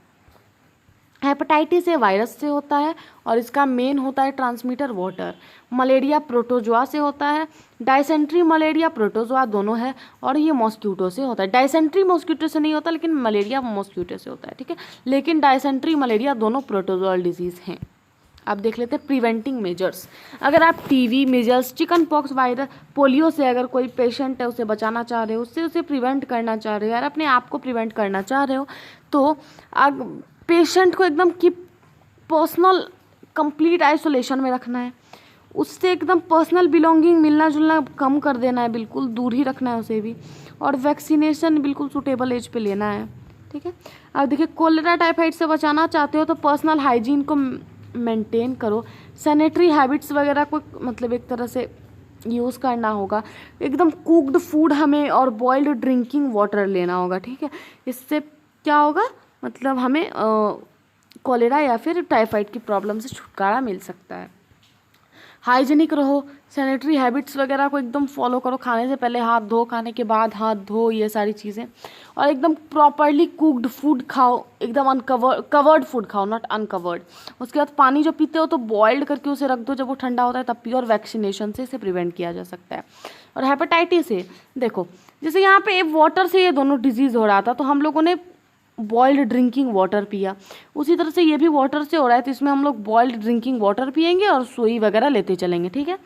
हेपेटाइटिस ए वायरस से होता है और इसका मेन होता है ट्रांसमीटर वाटर। मलेरिया प्रोटोजोआ से होता है, डायसेंट्री मलेरिया प्रोटोजोआ दोनों है, और ये मॉस्क्यूटो से होता है। डायसेंट्री मॉस्क्यूटो से नहीं होता लेकिन मलेरिया मॉस्क्यूटो से होता है, ठीक है। लेकिन डायसेंट्री मलेरिया दोनों प्रोटोजोअल डिजीज़ हैं। अब देख लेते हैं प्रिवेंटिंग मेजर्स। अगर आप TV, measles, chicken pox virus, polio से अगर कोई पेशेंट है उसे बचाना चाह रहे हो, उससे उसे प्रिवेंट करना चाह रहे हो, यार अपने आप को प्रिवेंट करना चाह रहे हो, तो पेशेंट को एकदम की पर्सनल कंप्लीट आइसोलेशन में रखना है, उससे एकदम पर्सनल बिलोंगिंग मिलना जुलना कम कर देना है, बिल्कुल दूर ही रखना है उसे भी, और वैक्सीनेशन बिल्कुल सूटेबल एज पे लेना है, ठीक है। अब देखिए कोलेरा टाइफाइड से बचाना चाहते हो तो पर्सनल हाइजीन को मेंटेन करो, सैनिटरी हैबिट्स वगैरह को मतलब एक तरह से यूज़ करना होगा, एकदम कुक्ड फूड हमें और बॉइल्ड ड्रिंकिंग वाटर लेना होगा, ठीक है। इससे क्या होगा, मतलब हमें कोलेरा या फिर टाइफाइड की प्रॉब्लम से छुटकारा मिल सकता है। हाइजीनिक रहो, सैनिटरी हैबिट्स वगैरह को एकदम फॉलो करो, खाने से पहले हाथ धो, खाने के बाद हाथ धो, ये सारी चीज़ें, और एकदम प्रॉपरली कुक्ड फूड खाओ, एकदम कवर्ड फूड खाओ, नॉट अनकवर्ड। उसके बाद पानी जो पीते हो तो बॉइल्ड करके उसे रख दो, जब वो ठंडा होता है तब पियो, और वैक्सीनेशन से इसे प्रिवेंट किया जा सकता है। और हेपेटाइटिस से देखो, जैसे यहाँ पे वाटर से ये दोनों डिजीज़ हो रहा था तो हम लोगों ने बॉइल्ड ड्रिंकिंग वाटर पिया, उसी तरह से ये भी वाटर से हो रहा है तो इसमें हम लोग बॉइल्ड ड्रिंकिंग वाटर पियेंगे और सुई वगैरह लेते चलेंगे, ठीक है।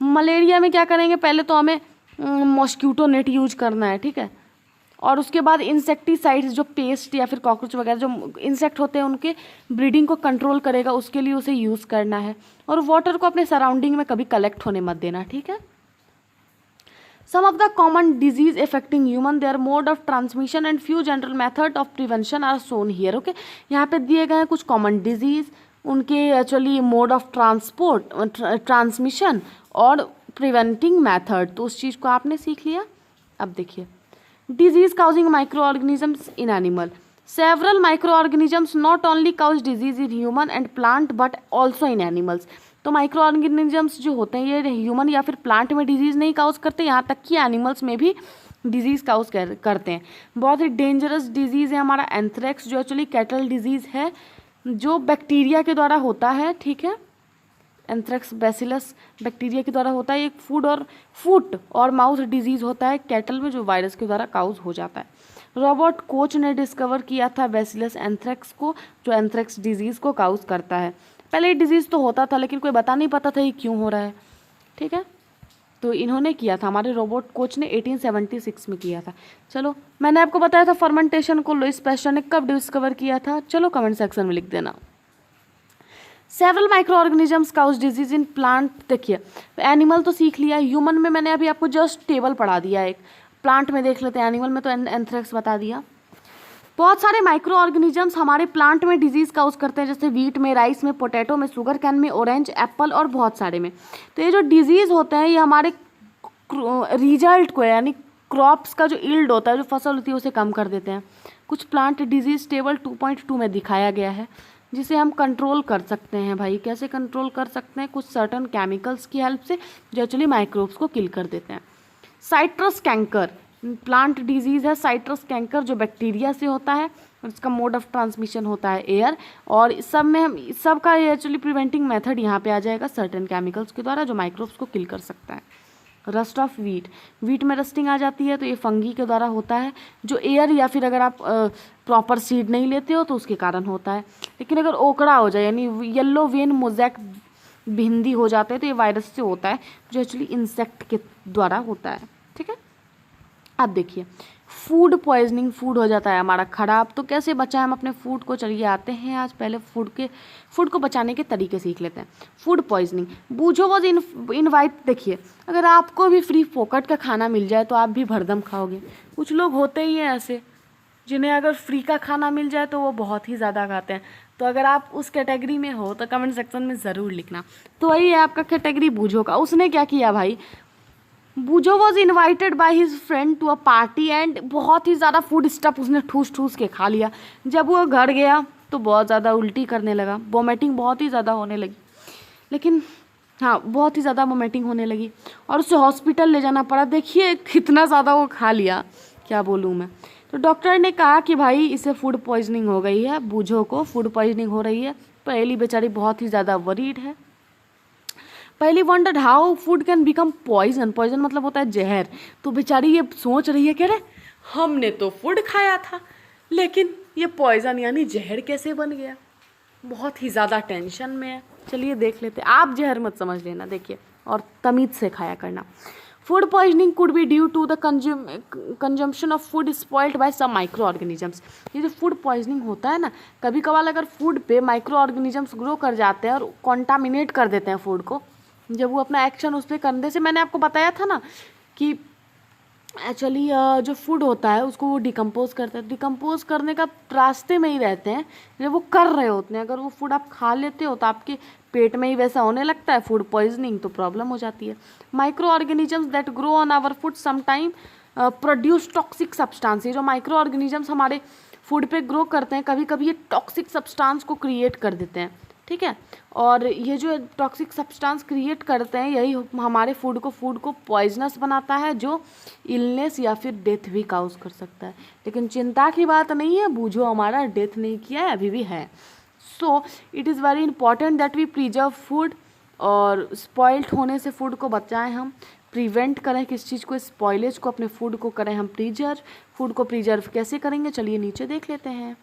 मलेरिया में क्या करेंगे, पहले तो हमें मॉस्क्यूटो नेट यूज करना है, ठीक है, और उसके बाद इंसेक्टिसाइड्स जो पेस्ट या फिर कॉकरोच वगैरह जो इंसेक्ट होते हैं उनके ब्रीडिंग को कंट्रोल करेगा उसके लिए उसे यूज़ करना है, और वाटर को अपने सराउंडिंग में कभी कलेक्ट होने मत देना, ठीक है। Some of the common disease affecting human, their mode of transmission and few general method of prevention are shown here. Okay, यहाँ पे दिए गए हैं कुछ common disease, उनके एक्चुअली मोड ऑफ ट्रांसमिशन और प्रिवेंटिंग मेथड, तो उस चीज़ को आपने सीख लिया। अब देखिए disease causing microorganisms in animal, several micro organisms not only cause disease in human and plant but also in animals. तो माइक्रो ऑर्गेनिजम्स जो होते हैं ये ह्यूमन या फिर प्लांट में डिजीज़ नहीं काउज करते, यहाँ तक कि एनिमल्स में भी डिजीज़ काउज करते हैं। बहुत ही डेंजरस डिजीज़ है हमारा एंथ्रेक्स, जो एक्चुअली कैटल डिजीज़ है, जो बैक्टीरिया के द्वारा होता है, ठीक है। एंथ्रेक्स बैसिलस बैक्टीरिया के द्वारा होता है। एक फुट और माउथ डिजीज़ होता है कैटल में, जो वायरस के द्वारा काउज हो जाता है। रॉबर्ट कोच ने डिस्कवर किया था बैसिलस एंथ्रेक्स को, जो एंथ्रेक्स डिजीज़ को काउज करता है। पहले ये डिजीज़ तो होता था लेकिन कोई बता नहीं पाता था ये क्यों हो रहा है, ठीक है। तो इन्होंने किया था, हमारे रॉबर्ट कोच ने 1876 में किया था। चलो मैंने आपको बताया था फर्मेंटेशन को लुईस पैस्चर ने कब डिस्कवर किया था, चलो कमेंट सेक्शन में लिख देना। Several micro organisms cause disease in plant, देखिए एनिमल तो सीख लिया, ह्यूमन में मैंने अभी आपको जस्ट टेबल पढ़ा दिया एक, प्लांट में देख लेते हैं, एनिमल में तो एंथ्रेक्स बता दिया। बहुत सारे माइक्रो ऑर्गेनिजम्स हमारे प्लांट में डिजीज़ काउज करते हैं, जैसे वीट में, राइस में, पोटैटो में, शुगर कैन में, ऑरेंज, एप्पल और बहुत सारे में। तो ये जो डिजीज़ होते हैं ये हमारे रिजल्ट को, यानी क्रॉप्स का जो ईल्ड होता है, जो फसल होती है, उसे कम कर देते हैं। कुछ प्लांट डिजीज़ टेबल 2.2 में दिखाया गया है जिसे हम कंट्रोल कर सकते हैं। भाई कैसे कंट्रोल कर सकते हैं, कुछ सर्टन केमिकल्स की हेल्प से जो एक्चुअली माइक्रोब्स को किल कर देते हैं। साइट्रस कैंकर प्लांट डिजीज़ है, साइट्रस कैंकर जो बैक्टीरिया से होता है और इसका मोड ऑफ ट्रांसमिशन होता है एयर, और इस सब में हम सब का एक्चुअली प्रिवेंटिंग मेथड यहाँ पे आ जाएगा सर्टेन केमिकल्स के द्वारा जो माइक्रोब्स को किल कर सकता है। रस्ट ऑफ वीट, वीट में रस्टिंग आ जाती है तो ये फंगी के द्वारा होता है, जो एयर या फिर अगर आप प्रॉपर सीड नहीं लेते हो तो उसके कारण होता है। लेकिन अगर ओकड़ा हो जाए यानी येलो वेन मोज़ेक भिंडी हो जाते हैं तो ये वायरस से होता है, जो एक्चुअली इंसेक्ट के द्वारा होता है। ठीक है, अब देखिए फूड पॉइजनिंग, फूड हो जाता है हमारा ख़राब, तो कैसे बचाएं हम अपने फूड को, चलिए आते हैं आज पहले फूड को बचाने के तरीके सीख लेते हैं। फूड पॉइजनिंग, बूझो वॉज इनवाइट, देखिए अगर आपको भी फ्री फोकट का खाना मिल जाए तो आप भी भरदम खाओगे। कुछ लोग होते ही हैं ऐसे जिन्हें अगर फ्री का खाना मिल जाए तो वो बहुत ही ज़्यादा खाते हैं। तो अगर आप उस कैटेगरी में हो तो कमेंट सेक्शन में ज़रूर लिखना। तो वही है आपका कैटेगरी बूझो का। उसने क्या किया भाई, Boojho was invited by his friend to a party and बहुत ही ज़्यादा फूड स्टफ उसने ठूस ठूस के खा लिया। जब वो घर गया तो बहुत ज़्यादा उल्टी करने लगा, वोमिटिंग बहुत ही ज़्यादा होने लगी, लेकिन हाँ बहुत ही ज़्यादा वोमिटिंग होने लगी और उसे हॉस्पिटल ले जाना पड़ा। देखिए कितना ज़्यादा वो खा लिया, क्या बोलूँ मैं। तो डॉक्टर ने कहा कि भाई इसे फूड पॉइजनिंग हो गई है, बूझो को फूड पॉइजनिंग हो रही है। पहली बेचारी बहुत ही ज़्यादा वरीड है। Paheli wondered how food can become poison, poison मतलब होता है जहर। तो बेचारी ये सोच रही है कि अरे हमने तो फूड खाया था लेकिन ये पॉइजन यानी जहर कैसे बन गया। बहुत ही ज़्यादा टेंशन में है। चलिए देख लेते हैं, आप जहर मत समझ लेना देखिए, और तमीज़ से खाया करना। Food poisoning could be due to the consumption of food spoiled by some microorganisms. ये जो फूड पॉइजनिंग होता है ना, कभी कभार अगर फूड पे माइक्रो ऑर्गेनिजम्स ग्रो कर जाते हैं और कॉन्टामिनेट कर देते हैं फूड को, जब वो अपना एक्शन उस पर करने से, मैंने आपको बताया था ना कि एक्चुअली जो फूड होता है उसको वो डिकम्पोज करते हैं, डिकम्पोज करने का रास्ते में ही रहते हैं जब वो कर रहे होते हैं। अगर वो फूड आप खा लेते हो तो आपके पेट में ही वैसा होने लगता है फूड पॉइजनिंग, तो प्रॉब्लम हो जाती है। Micro organisms that grow on our food sometime produce toxic substance. ये जो माइक्रो ऑर्गेनिजम्स हमारे फूड पे ग्रो करते हैं कभी कभी ये टॉक्सिक सब्सटेंस को क्रिएट कर देते हैं। ठीक है, और ये जो टॉक्सिक सब्सटेंस क्रिएट करते हैं यही हमारे फूड को पॉइजनस बनाता है, जो इलनेस या फिर डेथ भी काउज कर सकता है। लेकिन चिंता की बात नहीं है, बूझो हमारा डेथ नहीं किया है, अभी भी है। So it is very important that we preserve food, और स्पॉइल्ड होने से फूड को बचाएं हम, प्रिवेंट करें किस चीज़ को, स्पॉइलेज को, अपने फूड को करें हम प्रिजर्व। फूड को प्रिजर्व कैसे करेंगे चलिए नीचे देख लेते हैं।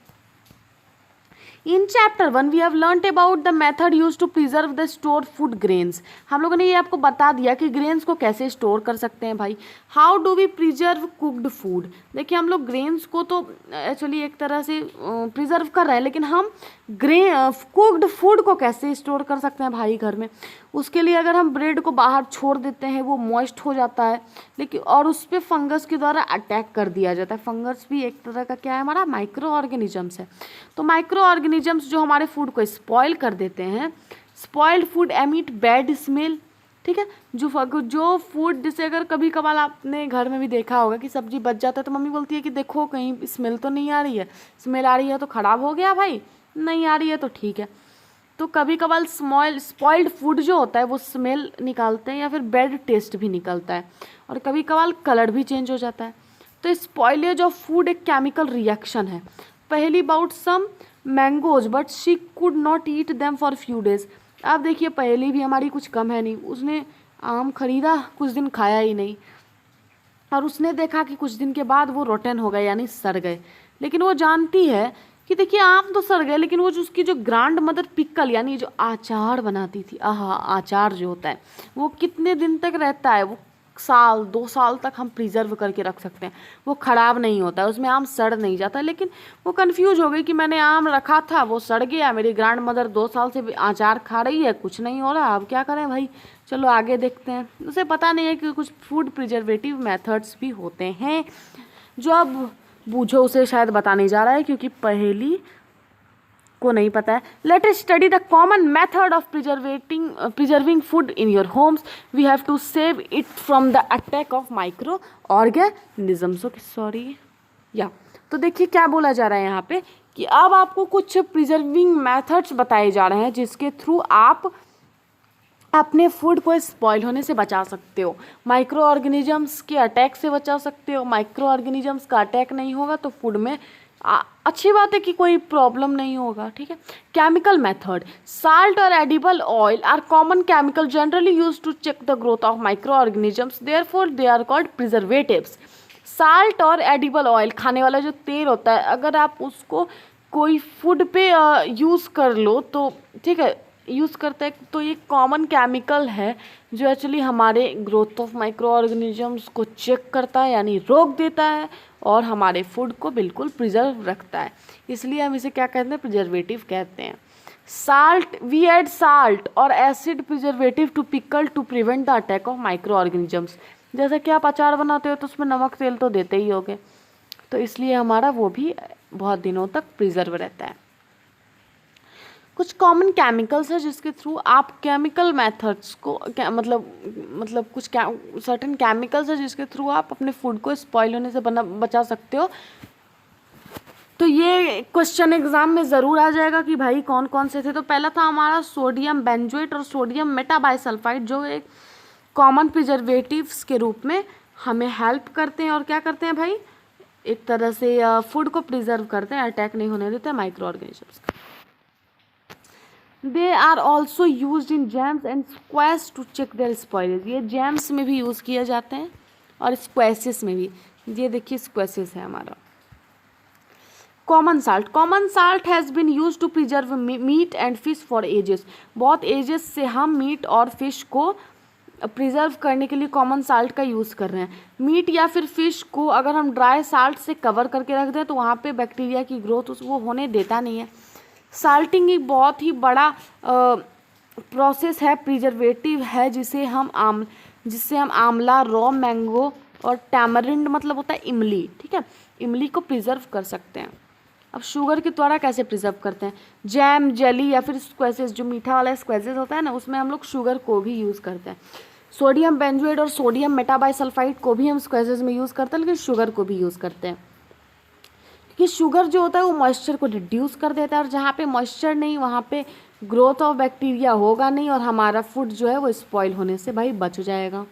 In chapter 1 we have learned about the method use to preserve the store food grains. हम लोगों ने ये आपको बता दिया कि ग्रेन्स को कैसे स्टोर कर सकते हैं भाई। How do we preserve cooked food, देखिए हम लोग ग्रेन्स को तो एक्चुअली एक तरह से प्रिजर्व कर रहे हैं, लेकिन हम कुक्ड फूड को कैसे स्टोर कर सकते हैं भाई घर में। उसके लिए अगर हम ब्रेड को बाहर छोड़ देते हैं वो मॉइस्ट हो जाता है, लेकिन और उस पर फंगस के द्वारा अटैक कर दिया जाता है। फंगस भी एक तरह का क्या है, हमारा माइक्रो ऑर्गेनिजम्स है। तो माइक्रो ऑर्गेनिजम्स जो हमारे फूड को स्पॉइल कर देते हैं, spoiled food emit bad smell. ठीक है, जो फूड जैसे अगर कभी कभार आपने घर में भी देखा होगा कि सब्जी बच जाता है तो मम्मी बोलती है कि देखो कहीं स्मेल तो नहीं आ रही है, स्मेल आ रही है तो ख़राब हो गया भाई, नहीं आ रही है तो ठीक है। तो कभी कभार स्पॉइल्ड फूड जो होता है वो स्मेल निकालते हैं या फिर बैड टेस्ट भी निकलता है, और कभी कभार कलर भी चेंज हो जाता है। तो स्पॉइलेज ऑफ फूड एक केमिकल रिएक्शन है। Paheli bought some mangoes but she could not eat them for few days. अब देखिए पहली भी हमारी कुछ कम है नहीं, उसने आम खरीदा कुछ दिन खाया ही नहीं, और उसने देखा कि कुछ दिन के बाद वो रोटन हो गए यानी सड़ गए। लेकिन वो जानती है कि देखिए आम तो सड़ गए, लेकिन वो जो उसकी जो ग्रैंड मदर पिकल यानी जो आचार बनाती थी, आचार जो होता है वो कितने दिन तक रहता है, वो साल 2 साल तक हम प्रिजर्व करके रख सकते हैं, वो ख़राब नहीं होता है, उसमें आम सड़ नहीं जाता। लेकिन वो कंफ्यूज हो गई कि मैंने आम रखा था वो सड़ गया, मेरी ग्रैंड मदर 2 साल से आचार खा रही है, कुछ नहीं हो रहा, अब क्या करें भाई, चलो आगे देखते हैं। उसे पता नहीं है कि कुछ फूड प्रिजर्वेटिव मेथड्स भी होते हैं, जो अब बूझो उसे शायद बताने जा रहा है क्योंकि पहेली को नहीं पता है। Let us study the common method of preserving food in your homes. We have to save it from the attack of microorganisms. Okay sorry या तो देखिए क्या बोला जा रहा है यहाँ पे कि अब आपको कुछ प्रिजर्विंग मेथड्स बताए जा रहे हैं जिसके थ्रू आप अपने फूड को स्पॉइल होने से बचा सकते हो, माइक्रो ऑर्गेनिजम्स के अटैक से बचा सकते हो। माइक्रो ऑर्गेनिजम्स का अटैक नहीं होगा तो फूड में अच्छी बात है कि कोई प्रॉब्लम नहीं होगा, ठीक है। केमिकल मेथड, साल्ट और edible oil are common chemical generally use to check the growth of microorganisms, therefore they are called preservatives. Salt और एडिबल ऑयल, खाने वाला जो तेल होता है, अगर आप उसको कोई फूड पे यूज़ कर लो तो ठीक है, यूज़ करते हैं, तो ये कॉमन केमिकल है जो एक्चुअली हमारे ग्रोथ ऑफ माइक्रो ऑर्गेनिजम्स को चेक करता है, यानी रोक देता है, और हमारे फूड को बिल्कुल प्रिजर्व रखता है। इसलिए हम इसे क्या कहते हैं, प्रिजर्वेटिव कहते हैं। साल्ट, वी ऐड साल्ट और acid preservative to pickle to prevent the attack of microorganisms. जैसे कि आप अचार बनाते हो तो उसमें नमक तेल तो देते ही होगे, तो इसलिए हमारा वो भी बहुत दिनों तक प्रिजर्व रहता है। कुछ कॉमन केमिकल्स है जिसके थ्रू आप केमिकल मेथड्स को मतलब कुछ सर्टेन केमिकल्स है जिसके थ्रू आप अपने फूड को स्पॉइल होने से बचा सकते हो। तो ये क्वेश्चन एग्जाम में ज़रूर आ जाएगा कि भाई कौन कौन से थे। तो पहला था हमारा सोडियम बेंजोएट और सोडियम मेटाबाइसल्फाइड, जो एक कॉमन प्रिजर्वेटिव्स के रूप में हमें हेल्प करते हैं और क्या करते हैं भाई, एक तरह से फूड को प्रिजर्व करते हैं, अटैक नहीं होने देते microorganisms. They are also use in jams and squash to check their spoilage. ये जैम्स में भी यूज़ किए जाते हैं और स्क्वैशेस में भी। ये देखिए स्क्वैशेस है हमारा। Common salt has been use to preserve meat and fish for ages. बहुत एजेस से हम मीट और फिश को प्रिजर्व करने के लिए कॉमन साल्ट का यूज़ कर रहे हैं। मीट या फिर फिश को अगर हम ड्राई साल्ट से कवर करके रख दें तो वहाँ पे बैक्टीरिया की ग्रोथ वो होने देता नहीं है। साल्टिंग एक बहुत ही बड़ा प्रोसेस है, प्रिजर्वेटिव है, जिससे हम आंवला, रॉ मैंगो और टैमरिंड मतलब होता है इमली, ठीक है, इमली को प्रिजर्व कर सकते हैं। अब शुगर के द्वारा कैसे प्रिजर्व करते हैं, जैम, जेली या फिर स्क्वैशेस, जो मीठा वाला स्क्वैशेस होता है ना, उसमें हम लोग शुगर को भी यूज़ करते हैं। सोडियम बेंजोएट और सोडियम मेटाबाइसल्फाइड को भी हम स्क्वैशेस में यूज़ करते हैं, लेकिन शुगर को भी यूज़ करते हैं क्योंकि शुगर जो होता है वो मॉइस्चर को रिड्यूस कर देता है, और जहाँ पे मॉइस्चर नहीं वहाँ पे ग्रोथ ऑफ बैक्टीरिया होगा नहीं, और हमारा फूड जो है वो स्पॉइल होने से भाई बच जाएगा।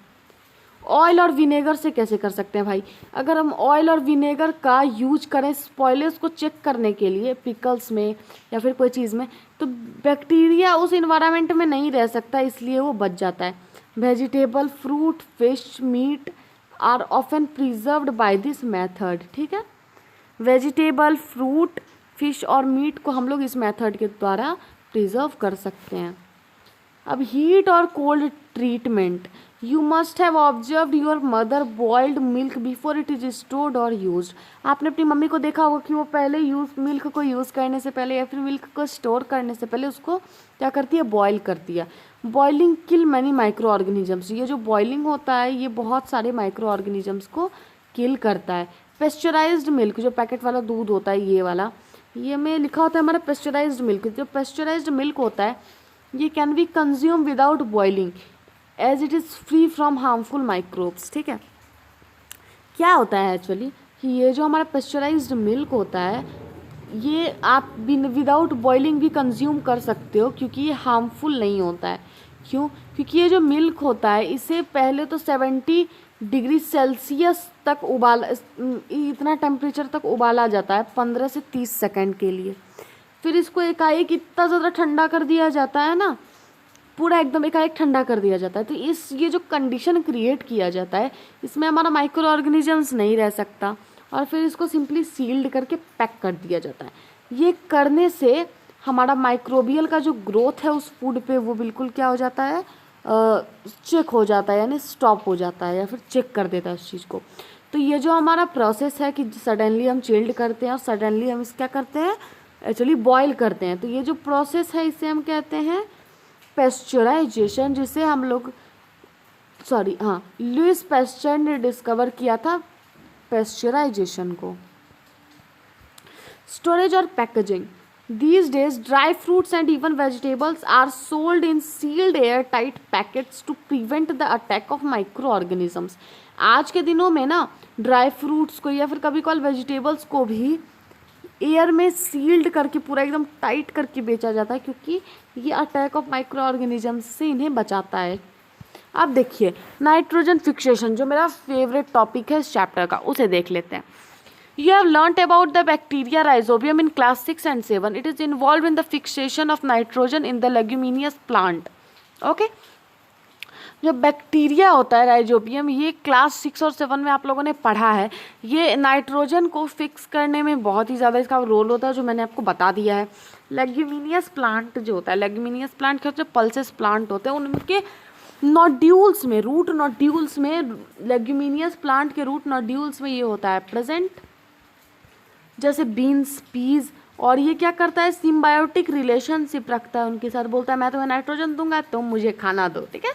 ऑयल और विनेगर से कैसे कर सकते हैं भाई, अगर हम ऑयल और विनेगर का यूज करें स्पॉइलेज को चेक करने के लिए पिकल्स में या फिर कोई चीज़ में, तो बैक्टीरिया उस इन्वायरमेंट में नहीं रह सकता, इसलिए वो बच जाता है। Vegetable, fruit, fish, meat are often preserved by this method, ठीक है। वेजिटेबल, फ्रूट, फिश और मीट को हम लोग इस मेथड के द्वारा प्रिजर्व कर सकते हैं। अब हीट और cold treatment, you must have observed your mother boiled milk before it is stored और यूज्ड। आपने अपनी मम्मी को देखा होगा कि वो पहले मिल्क को यूज़ करने से पहले या फिर मिल्क को स्टोर करने से पहले उसको क्या करती है, बॉयल करती है। बॉइलिंग किल मैनी माइक्रो ऑर्गेनिजम्स, ये जो बॉइलिंग होता है ये बहुत सारे माइक्रो ऑर्गेनिजम्स को किल करता है। पेस्चराइज्ड मिल्क, जो पैकेट वाला दूध होता है ये वाला, ये में लिखा होता है हमारा पेस्चराइज्ड मिल्क। जो पेस्चराइज्ड मिल्क होता है ये can be consume without boiling as it is free from harmful microbes, ठीक है। क्या होता है एक्चुअली कि ये जो हमारा पेस्चराइज्ड मिल्क होता है ये आप विदाउट बॉइलिंग भी कंज्यूम कर सकते हो, क्योंकि ये हार्मफुल नहीं होता है। क्यों? क्योंकि ये जो मिल्क होता है इसे पहले तो 70 डिग्री सेल्सियस तक इतना टेम्परेचर तक उबाला जाता है 15 से 30 सेकंड के लिए। फिर इसको एकाएक इतना ज़्यादा ठंडा कर दिया जाता है ना, पूरा एकदम एकाएक ठंडा कर दिया जाता है। तो ये जो कंडीशन क्रिएट किया जाता है इसमें हमारा माइक्रो ऑर्गेनिजम्स नहीं रह सकता, और फिर इसको सिंपली सील्ड करके पैक कर दिया जाता है। ये करने से हमारा माइक्रोबियल का जो ग्रोथ है उस फूड पे वो बिल्कुल क्या हो जाता है, चेक हो जाता है, यानी स्टॉप हो जाता है या फिर चेक कर देता है उस चीज़ को। तो ये जो हमारा प्रोसेस है कि सडनली हम चिल्ड करते हैं और सडनली हम इस क्या करते हैं, एक्चुअली बॉयल करते हैं, तो ये जो प्रोसेस है इसे हम कहते हैं पेस्चराइजेशन, जिसे हम लोग लुइस पेस्चर ने डिस्कवर किया था पेस्चराइजेशन को। स्टोरेज और packaging, these days dry fruits and even vegetables are sold in sealed airtight packets to prevent the attack of microorganisms। आज के दिनों में ना ड्राई फ्रूट्स को या फिर कभी कभार वेजिटेबल्स को भी एयर में सील्ड करके पूरा एकदम टाइट करके बेचा जाता है, क्योंकि ये अटैक ऑफ माइक्रो ऑर्गेनिजम्स से इन्हें बचाता है। अब देखिए नाइट्रोजन फिक्सेशन, जो मेरा फेवरेट टॉपिक है इस चैप्टर का, उसे देख लेते हैं। You have learnt about the bacteria rhizobium in class 6 and 7. It is involved in the fixation of nitrogen in the leguminous plant. Okay. जो बैक्टीरिया होता है राइजोबियम, ये क्लास 6 और 7 में आप लोगों ने पढ़ा है। ये नाइट्रोजन को फिक्स करने में बहुत ही ज़्यादा इसका रोल होता है, जो मैंने आपको बता दिया है। लेग्यूमिनियस प्लांट जो होता है, लेग्यूमिनियस प्लांट के जो पल्सेस प्लांट होते हैं उनके नोड्यूल्स में, रूट नोड्यूल्स में, लेग्यूमिनियस प्लांट के रूट नोड्यूल्स में ये होता है प्रेजेंट, जैसे बीन्स, पीज। और ये क्या करता है, सिम्बायोटिक रिलेशनशिप रखता है उनके साथ, बोलता है मैं तुम्हें नाइट्रोजन दूंगा तुम मुझे खाना दो, ठीक है।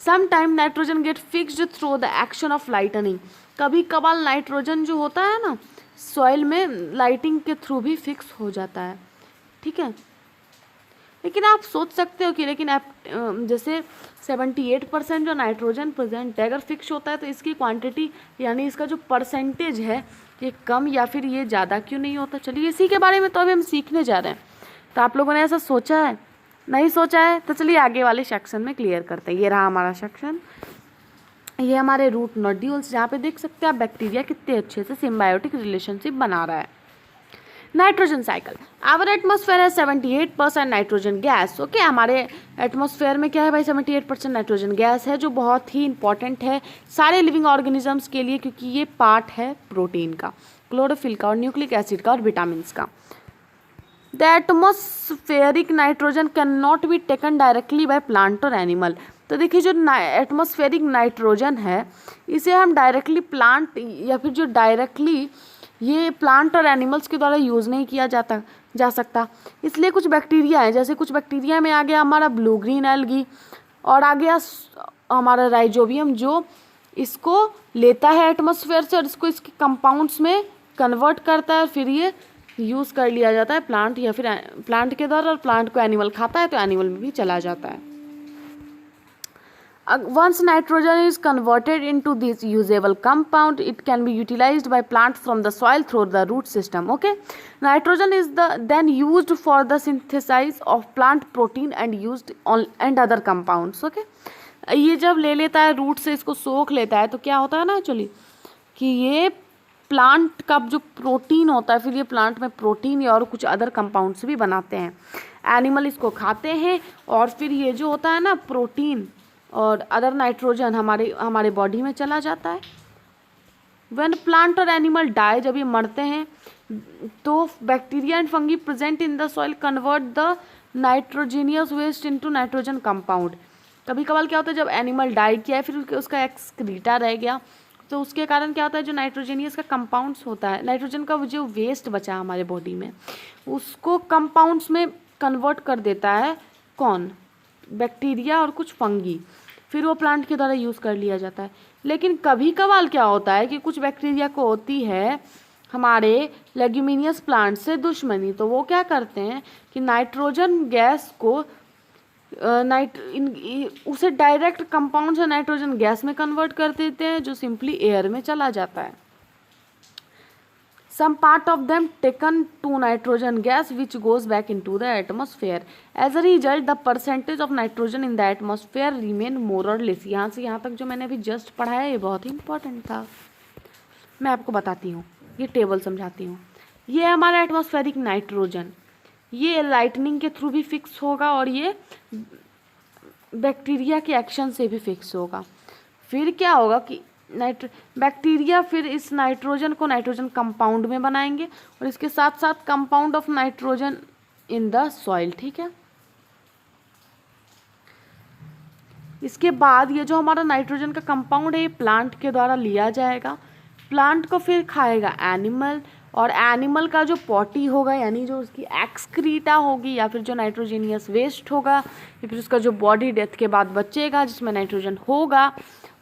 Sometime nitrogen get fixed through the action of lightning. कभी कभार नाइट्रोजन जो होता है ना सॉइल में लाइटिंग के थ्रू भी फिक्स हो जाता है, ठीक है। लेकिन आप सोच सकते हो कि लेकिन आप जैसे 78% जो नाइट्रोजन प्रेजेंट है अगर फिक्स होता है तो इसकी क्वांटिटी यानी इसका जो परसेंटेज है ये कम या फिर ये ज़्यादा क्यों नहीं होता। चलिए इसी के बारे में तो अभी हम सीखने जा रहे हैं। तो आप लोगों ने ऐसा सोचा है, नहीं सोचा है? तो चलिए आगे वाले सेक्शन में क्लियर करते हैं। ये रहा हमारा सेक्शन, ये हमारे रूट नोड्यूल्स, जहाँ पे देख सकते हैं आप बैक्टीरिया कितने अच्छे से सिम्बायोटिक रिलेशनशिप बना रहा है। नाइट्रोजन साइकिल, आवर एटमॉस्फेयर है 78% नाइट्रोजन गैस। ओके, हमारे एटमॉस्फेयर में क्या है भाई, 78% नाइट्रोजन गैस है, जो बहुत ही इंपॉर्टेंट है सारे लिविंग ऑर्गेनिजम्स के लिए, क्योंकि ये पार्ट है प्रोटीन का, क्लोरोफिल का और न्यूक्लिक एसिड का और विटामिन का। The atmospheric nitrogen can not be taken directly by plant और एनिमल। तो देखिए जो एटमॉस्फेरिक नाइट्रोजन है इसे हम डायरेक्टली प्लांट या फिर जो डायरेक्टली ये प्लांट और एनिमल्स के द्वारा यूज़ नहीं किया जा सकता। इसलिए कुछ बैक्टीरिया हैं, जैसे कुछ बैक्टीरिया में आ गया हमारा ब्लू ग्रीन एल्गी और आ गया हमारा राइजोबियम, जो इसको लेता है एटमॉस्फेयर से और इसको इसके कंपाउंड्स में कन्वर्ट करता है, फिर ये यूज़ कर लिया जाता है प्लांट या फिर प्लांट के द्वारा, और प्लांट को एनिमल खाता है तो एनिमल में भी चला जाता है। Once nitrogen is converted into this usable compound, it can be utilized by plants from the soil through the root system. Okay, nitrogen is then used for the synthesis of plant protein and used on and other compounds. Okay, ये जब ले लेता है root से, इसको सोख लेता है, तो क्या होता है ना एक्चुअली कि ये प्लांट का जो प्रोटीन होता है, फिर ये प्लांट में प्रोटीन या और कुछ अदर कंपाउंड्स भी बनाते हैं। एनिमल इसको खाते हैं और फिर ये जो होता है ना प्रोटीन और अदर नाइट्रोजन हमारे बॉडी में चला जाता है। व्हेन प्लांट और एनिमल डाई, जब ये मरते हैं तो bacteria and fungi present in the soil convert the nitrogenous waste into nitrogen compound. कभी कभार क्या होता है, जब एनिमल डाई किया है फिर उसका एक्सक्रीटा रह गया, तो उसके कारण क्या होता है, जो नाइट्रोजीनियस का कंपाउंड्स होता है, नाइट्रोजन का जो वेस्ट बचा हमारे बॉडी में, उसको कंपाउंड्स में कन्वर्ट कर देता है कौन, बैक्टीरिया और कुछ फंगी, फिर वो प्लांट के द्वारा यूज़ कर लिया जाता है। लेकिन कभी कभार क्या होता है कि कुछ बैक्टीरिया को होती है हमारे लेग्यूमिनियस प्लांट से दुश्मनी, तो वो क्या करते हैं कि नाइट्रोजन गैस को उसे डायरेक्ट कंपाउंड से नाइट्रोजन गैस में कन्वर्ट कर देते हैं, जो सिंपली एयर में चला जाता है। Some part of them taken to nitrogen gas which goes back into the atmosphere. As a result, the percentage of nitrogen in the atmosphere remain more or less. यहाँ से यहाँ तक जो मैंने अभी जस्ट पढ़ाया ये बहुत ही इंपॉर्टेंट था। मैं आपको बताती हूँ, ये टेबल समझाती हूँ। ये हमारा एटमॉस्फेरिक नाइट्रोजन, ये लाइटनिंग के थ्रू भी फिक्स होगा और ये बैक्टीरिया के एक्शन से भी फिक्स होगा। फिर क्या होगा कि बैक्टीरिया फिर इस नाइट्रोजन को नाइट्रोजन कंपाउंड में बनाएंगे और इसके साथ साथ compound of nitrogen in the soil, ठीक है। इसके बाद ये जो हमारा नाइट्रोजन का कंपाउंड है ये प्लांट के द्वारा लिया जाएगा, प्लांट को फिर खाएगा एनिमल, और एनिमल का जो पॉटी होगा यानी जो उसकी एक्सक्रीटा होगी या फिर जो नाइट्रोजीनियस वेस्ट होगा या फिर उसका जो बॉडी डेथ के बाद बचेगा जिसमें नाइट्रोजन होगा,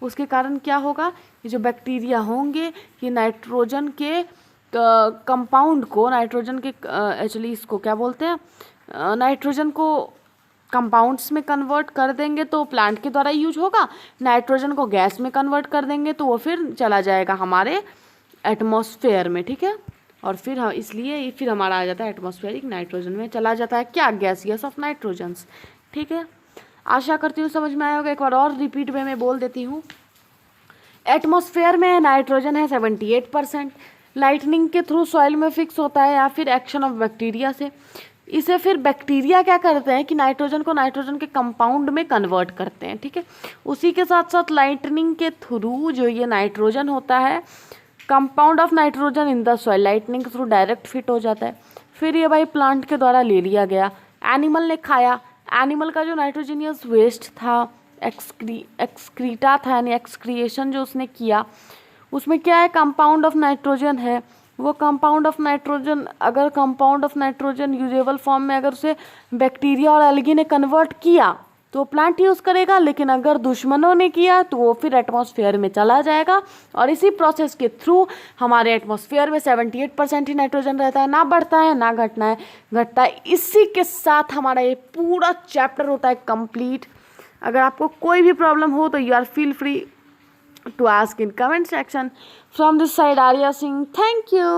उसके कारण क्या होगा, ये जो बैक्टीरिया होंगे ये नाइट्रोजन के कंपाउंड को, नाइट्रोजन के एक्चुअली इसको क्या बोलते हैं, नाइट्रोजन को कंपाउंड्स में कन्वर्ट कर देंगे तो प्लांट के द्वारा यूज होगा, नाइट्रोजन को गैस में कन्वर्ट कर देंगे तो वो फिर चला जाएगा हमारे एटमॉस्फेयर में, ठीक है। और फिर इसलिए फिर हमारा आ जाता है एटमॉस्फेरिक नाइट्रोजन में चला जाता है क्या, गैसियस ऑफ नाइट्रोजन्स, ठीक है। आशा करती हूँ समझ में आया होगा। एक बार और रिपीट में मैं बोल देती हूँ। एटमॉस्फेयर में नाइट्रोजन है 78%, लाइटनिंग के थ्रू सॉइल में फिक्स होता है या फिर एक्शन ऑफ बैक्टीरिया से। इसे फिर बैक्टीरिया क्या करते हैं कि नाइट्रोजन को नाइट्रोजन के कंपाउंड में कन्वर्ट करते हैं, ठीक है। उसी के साथ साथ लाइटनिंग के थ्रू जो ये नाइट्रोजन होता है, compound of nitrogen in the soil, lightning के थ्रू डायरेक्ट फिट हो जाता है। फिर ये भाई प्लांट के द्वारा ले लिया गया, एनिमल ने खाया, एनिमल का जो नाइट्रोजनियस वेस्ट था, एक्सक्रीटा था यानी एक्सक्रिएशन जो उसने किया, उसमें क्या है, कंपाउंड ऑफ नाइट्रोजन है। वो कंपाउंड ऑफ नाइट्रोजन, अगर compound of nitrogen usable form में अगर उसे बैक्टीरिया और एल्गी ने कन्वर्ट किया तो प्लांट यूज़ करेगा, लेकिन अगर दुश्मनों ने किया तो वो फिर एटमॉस्फेयर में चला जाएगा। और इसी प्रोसेस के थ्रू हमारे एटमॉस्फेयर में 78% ही नाइट्रोजन रहता है, ना बढ़ता है ना घटता है। इसी के साथ हमारा ये पूरा चैप्टर होता है कंप्लीट। अगर आपको कोई भी प्रॉब्लम हो तो you are feel free to ask in comment section. From this side, Arya Singh, thank you.